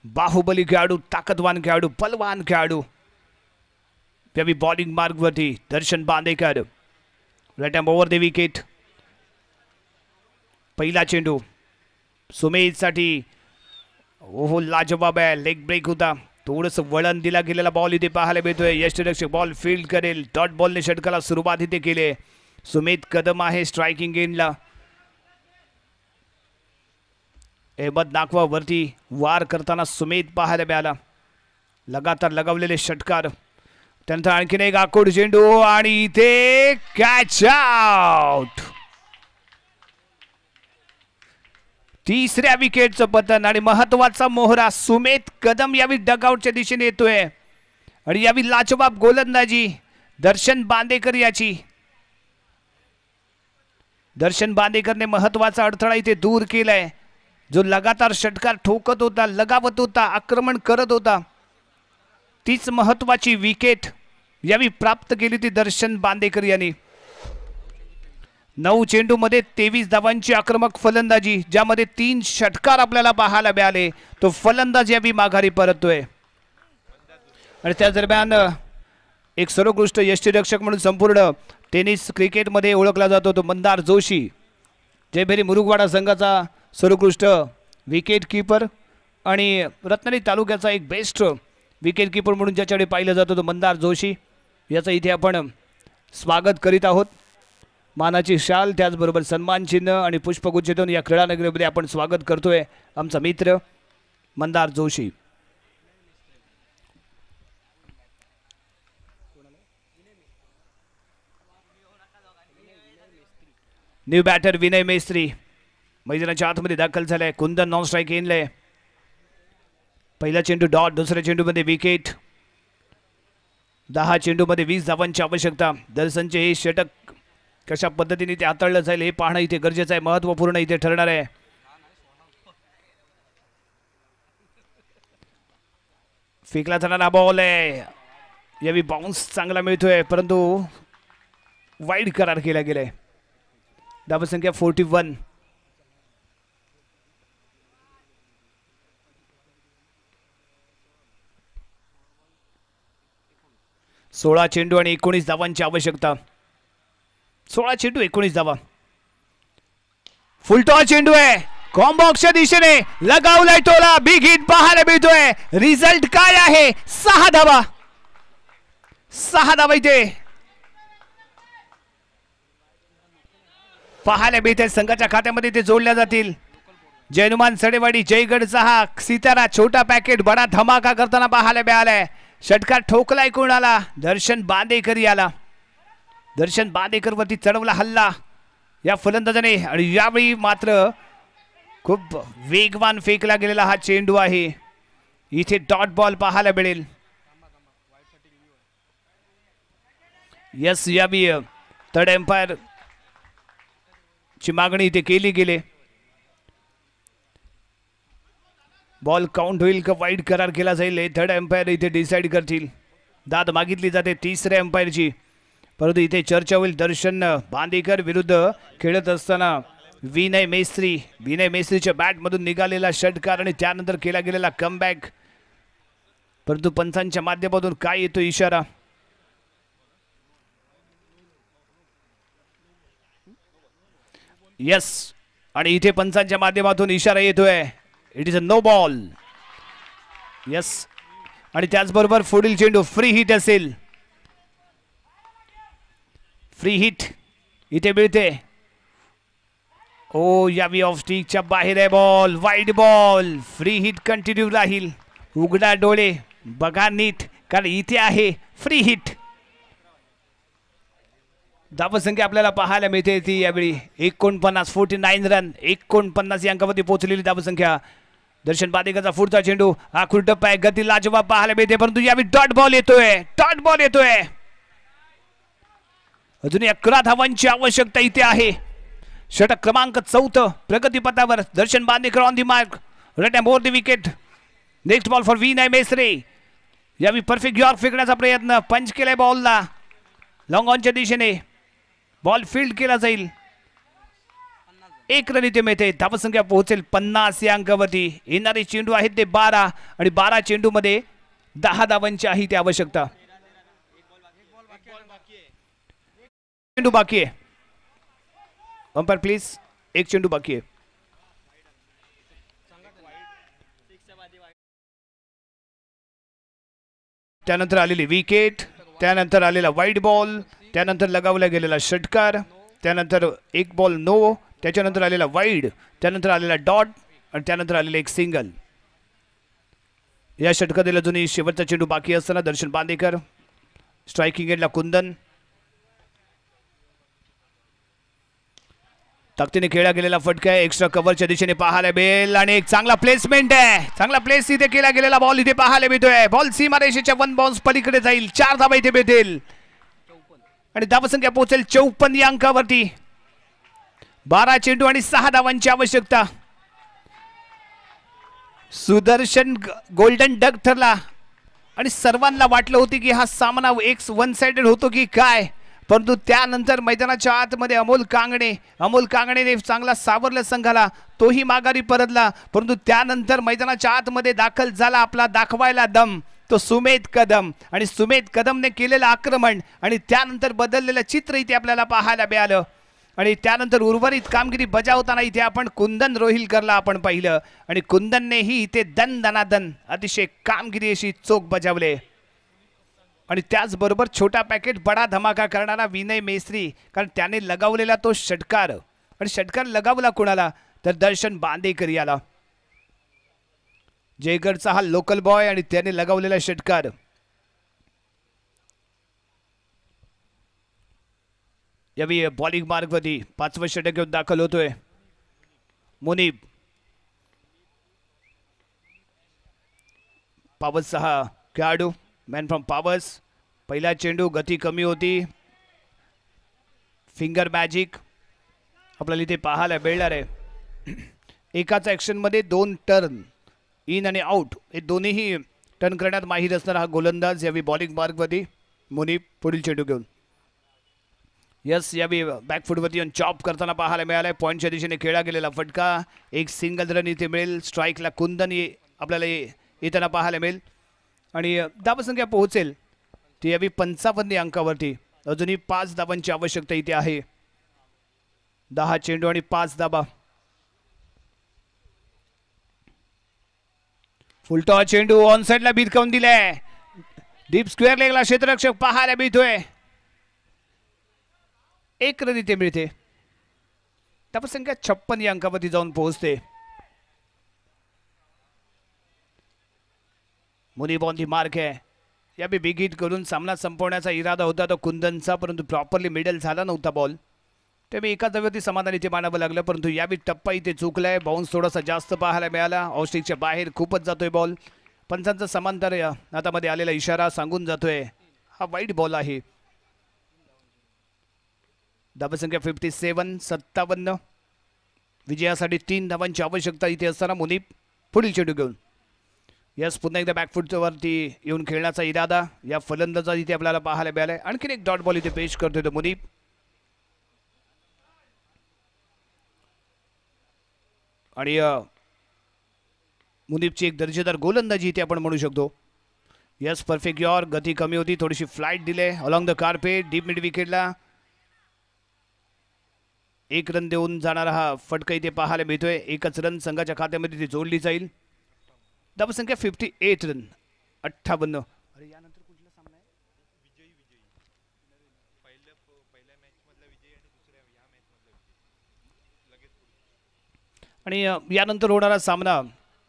बाहुबली खेळाडू, ताकदवान खेळाडू, बलवान खेळाडू. त्यावेळी बॉलिंग मार्गवरती Darshan Bandekar. Right hand over the wicket. पहिला चेंडू सुमेधसाठी ओहो लाजवाब आहे, लेग ब्रेक होता. थोडंसं वळण दिला गेलेला बॉल इथे पाहायला मिळतोय. यष्टिरक्षक बॉल फील्ड करेल. डॉट बॉलने षटकाला सुरुवात इथे केली. सुमेध कदम आहे स्ट्रायकिंग एंडला. अहमद नाखवा वरती वार करताना सुमेध पाहायला मिळाला. लगातार लगावलेले षटकार. त्यानंतर आणखीन एक आखूड चेंडू आणि इथे कॅच आउट. तिसऱ्या विकेटचं पतन आणि महत्वाचा मोहरा सुमेध कदम यावी डगआउटच्या दिशेने येतोय. आणि यावी लाजवाब गोलंदाजी दर्शन बांदेकर याची. दर्शन बांदेकरने महत्वाचा अडथळा इथे दूर केलाय. जो लगातार षटकार ठोकत होता, लगावत होता, आक्रमण करत होता, तीच महत्वाची विकेट यावी प्राप्त केली ती दर्शन बांदेकर यांनी. 9 चेंडूमध्ये 23 धावांची आक्रमक फलंदाजी, ज्यामध्ये 3 षटकार आपल्याला पाहायला मिळाले. तो फलंदाज यावी माघारी परततोय. आणि त्या दरम्यान एक सर्वोत्कृष्ट यष्टिरक्षक म्हणून संपूर्ण टेनिस क्रिकेटमध्ये ओळखला जातो तो मंदार जोशी, जयभेरी मुरुगवाडा संघाचा सर्वोत्कृष्ट विकेट कीपर आणि रत्नागिरी तालुक्याचा एक बेस्ट विकेट कीपर म्हणून ज्याच्याकडे पाहिलं जातं तो मंदार जोशी. याचं इथे आपण स्वागत करीत आहोत. मानाची शाल, त्याचबरोबर सन्मान चिन्ह आणि पुष्पगुच्छ देऊन या क्रीडा नगरीमध्ये आपण स्वागत करतोय आमचा मित्र मंदार जोशी. न्यू बॅटर विनय मेस्त्री मैदानाच्या आतमध्ये दाखल झालाय. कुंदन नॉन स्ट्राईक येनलंय. पहिला चेंडू डॉट, दुसऱ्या चेंडूमध्ये विकेट. 10 चेंडूमध्ये 20 धावांची आवश्यकता. दर्शनचे हे षटक कशा पद्धतीने ते हाताळलं जाईल हे पाहणं इथे गरजेचं आहे, महत्त्वपूर्ण इथे ठरणार आहे. फेकला जाणारा बॉल आहे, यावी बाउन्स चांगला मिळतोय, परंतु वाईड करार केला गेलाय. धावसंख्या 41. सोळा चेंडू आणि 19 धावांची आवश्यकता. 16 चेंडू 19 धावा. फुलटॉस चेंडू आहे कॉम्बॉक्सच्या दिशेने लगावलाय टोला. बिग हिट पाहायला मिळतोय. रिझल्ट काय आहे? 6 धावा. 6 धावा इथे पाहायला मिळते. संघाच्या खात्यामध्ये ते जोडल्या जातील. जयनुमान सडेवाडी, जयगड 6, सितारा छोटा पॅकेट बडा धमाका करताना पाहायला मिळालाय. षटकार ठोकलाय कोणाला? दर्शन बांदेकर याला. दर्शन बांदेकर वरती चढवला हल्ला या फलंदाजाने. आणि यावेळी मात्र खूप वेगवान फेकला गेलेला हा चेंडू आहे. इथे डॉट बॉल पाहायला मिळेल. यस, यावी थर्ड एम्पायर ची मागणी इथे केली गेली. बॉल काउंट होईल का वाईड करार केला जाईल हे थर्ड एम्पायर इथे डिसाइड करतील. दाद मागितली जाते तिसऱ्या एम्पायरची. परंतु इथे चर्चा होईल. दर्शन बांदेकर विरुद्ध खेळत असताना विनय मेस्त्री. विनय मेस्त्रीच्या बॅटमधून निघालेला षटकार आणि त्यानंतर केला गेलेला कमबॅक. परंतु पंचांच्या माध्यमातून काय येतो इशारा? यस, आणि इथे पंचांच्या माध्यमातून इशारा येतोय. It is a no ball. Yes, आणि त्याचबरोबर पुढील चेंडू फ्री हिट असेल. फ्री हिट इथे मिळते. ओ, यावी ऑफ स्टिकच्या बाहेर आहे ball. Wide ball. Free hit continue राहील. उघडा डोळे, बघा नीट, कारण इथे आहे फ्री हिट. धावसंख्या आपल्याला पाहायला मिळते ती यावेळी 49, 49 रन. 49 या अंकावरती पोहोचलेली धावसंख्या. दर्शन बांदेकरचा पुढचा चेंडू आखूड टप्पा आहे. गती लाजवाब पाहायला मिळते. परंतु यावेळी डॉट बॉल येतोय. डॉट बॉल येतोय. अजूनही 11 धावांची आवश्यकता इथे आहे. षटक क्रमांक 4 प्रगतीपथावर. Darshan Bandekar on the mark. Round the wicket. Next ball for Vinay Mestri. यावेळी परफेक्ट यॉर्क फेकण्याचा प्रयत्न. पंच केलाय बॉलला. लॉंग ऑनच्या दिशेने बॉल फील्ड केला जाईल. 1 रन इथे मिळते. धावसंख्या पोहोचेल 50 या अंकावरती. येणारे चेंडू आहेत ते 12 आणि 12 चेंडू मध्ये 10 धावांची आहे ती आवश्यकता. चेंडू बाकी आहे. अंपायर प्लीज, 1 चेंडू बाकी आहे. त्यानंतर आलेली विकेट, त्यानंतर आलेला वाईड बॉल, त्यानंतर लगावला गेलेला षटकार, त्यानंतर 1 बॉल नो, त्याच्यानंतर आलेला वाईड, त्यानंतर आलेला डॉट आणि त्यानंतर आलेला 1 सिंगल. या षटकातील अजूनही शेवटचा चेंडू बाकी असताना दर्शन बांदेकर. स्ट्रायकिंग एंडला कुंदन. ताकदीने खेळला गेलेला फटका आहे. एक्स्ट्रा कव्हरच्या दिशेने पाहायला मिळेल आणि एक चांगला प्लेसमेंट आहे. चांगला प्लेस इथे केला गेलेला बॉल इथे पाहायला मिळतोय. बॉल सीमारेषेच्या 1 बाउन्स पलीकडे जाईल. 4 धावा इथे मिळतील आणि धावसंख्या पोहोचेल 54 या अंकावरती. 12 चेंडू आणि 6 धावांची आवश्यकता. सुदर्शन गोल्डन डक ठरला आणि सर्वांना वाटलं होतं की हा सामना एक वन साइडेड होतो की काय. परंतु त्यानंतर मैदानाच्या आतमध्ये अमोल कांगणेने चांगला सावरला संघाला. तोही माघारी परतला. परंतु त्यानंतर मैदानाच्या आतमध्ये दाखल झाला आपला दाखवायला दम तो सुमेध कदम. आणि सुमेध कदमने केलेलं आक्रमण आणि त्यानंतर बदललेलं चित्र इथे आपल्याला पाहायला मिळालं. आणि त्यानंतर उर्वरित कामगिरी बजावताना इथे आपण कुंदन रोहिलकरला आपण पाहिलं आणि कुंदननेही इथे दनादन अतिशय कामगिरी अशी चोख बजावले. आणि त्याचबरोबर छोटा पॅकेट बडा धमाका करणारा विनय मेस्त्री, कारण त्याने लगावलेला तो षटकार आणि षटकार लगावला कोणाला तर दर्शन बांदेकर याला. जयगडचा हा लोकल बॉय आणि त्याने लगावलेला षटकार. यावेळी बॉलिंग मार्गवरती 5वं षटक घेऊन दाखल होतोय मुनीब. पावस हा खेळाडू मॅन फ्रॉम पावस. पहिला चेंडू गती कमी होती. फिंगर मॅजिक आपल्याला इथे पाहायला मिळणार आहे. एकाच ॲक्शनमध्ये 2 टर्न इन आणि आउट हे दोन्हीही टर्न करण्यात माहीर असणारा हा गोलंदाज यावेळी बॉलिंग मार्गवरती मुनीब. पुढील चेंडू घेऊन यस यावेळी बॅकफुटवरती येऊन चॉप करताना पाहायला मिळालाय. पॉईंटच्या दिशेने खेळला गेलेला फटका. 1 सिंगल रन इथे मिळेल. स्ट्राईकला कुंदन आपल्याला येताना पाहायला मिळेल आणि धावसंख्या पोहोचेल ती यावी 55 अंकावरती. अजूनही 5 धावांची आवश्यकता इथे आहे. 10 चेंडू आणि 5 धावा. फुलटॉस चेंडू ऑन साइडला भिरकावून दिलाय. डीप स्क्वेअर लेगला क्षेत्ररक्षक पाहायला मिळतोय. 1 रन इथे मिळते. धावसंख्या 56 या अंकावरती जाऊन पोहोचते. मुनीब ऑन दी मार्क आहे. या बी बिग हिट करून सामना संपवण्याचा इरादा होता तो कुंदनचा, परंतु प्रॉपरली मिडल झाला नव्हता बॉल. ते मी एका जागेवरती समाधान इथे मानावं लागलं, परंतु या बी टप्पा इथे चुकलाय. बाउन्स थोडासा जास्त पाहायला मिळाला. ऑस्ट्रिकच्या बाहेर खूपच जातोय बॉल. पंचांचा समांतर हातामध्ये आलेला इशारा सांगून जातोय हा वाईट बॉल आहे. धावसंख्या 57. विजयासाठी 3 धावांची आवश्यकता इथे असताना मुनीब पुढील चेंडू घेऊन. यस, पुन्हा एकदा बॅकफुटवरती येऊन खेळण्याचा इरादा या फलंदाजा इथे आपल्याला पाहायला मिळालाय. आणखीन एक डॉट बॉल इथे पेश करतोय तो मुनीब. आणि मुनीबची एक दर्जेदार गोलंदाजी इथे आपण म्हणू शकतो. यस, परफेक्ट यॉर. गती कमी होती, थोडीशी फ्लाईट दिले along the carpet. Deep mid विकेटला 1 रन देऊन जाणारा हा फटका इथे पाहायला मिळतोय. 1च रन संघाच्या खात्यामध्ये ती जोडली जाईल. धावसंख्या 58 रन 58. अरे यानंतर कुठला सामना आहे? आणि यानंतर होणारा सामना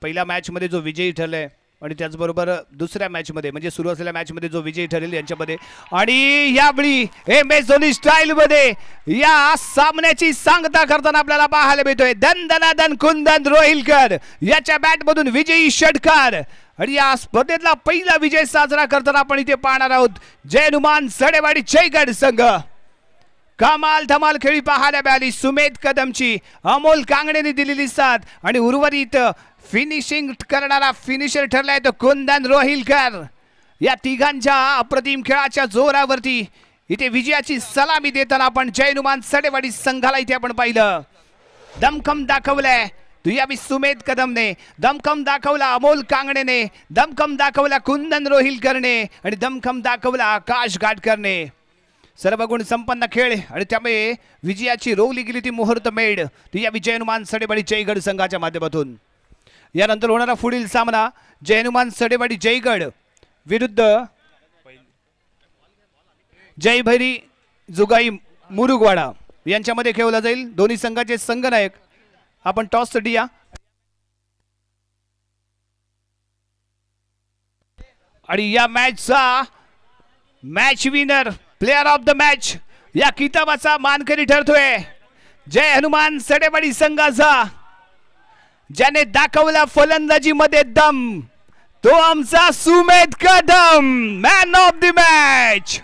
पहिल्या मॅच मध्ये जो विजयी ठरलाय आणि त्याचबरोबर दुसऱ्या मॅच मध्ये म्हणजे सुरू असलेल्या मॅच मध्ये जो विजयी ठरेल यांच्यामध्ये. आणि यावेळी MS धोनी स्टाईल मध्ये या सामन्याची सांगता करताना आपल्याला पाहायला मिळतोय दन कुंदन रोहिलकर याच्या बॅट मधून विजयी षटकार. आणि या स्पर्धेतला पहिला विजय साजरा करताना आपण इथे पाहणार आहोत जय हनुमान सडेवाडी जयगड संघ. कमाल धमाल खेळी पाहायला मिळाली. सुमेध कदमची, अमोल कांगणेने दिलेली साथ आणि उर्वरित फिनिशिंग करणारा फिनिशर ठरलाय तो कुंदन रोहिलकर. या तिघांच्या अप्रतिम खेळाच्या जोरावरती इथे विजयाची सलामी देताना आपण जय हनुमान सडेवाडी संघाला इथे आपण पाहिलं. दमखम दाखवलाय यावी सुमेध कदमने, दमखम दाखवला अमोल कांगणेने, दमखम दाखवला कुंदन रोहिलकरने आणि दमखम दाखवला आकाश घाटकरने. सर्व गुण संपन्न खेळ आणि त्यामुळे विजयाची रोवली गेली ती मुहूर्त मेढ या विजय हनुमान सडेवाडी जयगड संघाच्या माध्यमातून. यानंतर होणारा पुढील सामना जय हनुमान सडेवाडी जयगड विरुद्ध जय भैरी जुगाई मुरुगवाडा यांच्यामध्ये खेळला जाईल. दोन्ही संघाचे संघनायक आपण टॉस साठी या. आणि या मॅचचा match winner player of the match या किताबाचा मानकरी ठरतोय जय हनुमान सडेवाडी संघाचा. ज्याने दाखवला फलंदाजी मध्ये दम तो आमचा Sumedh Kadam, man of the match.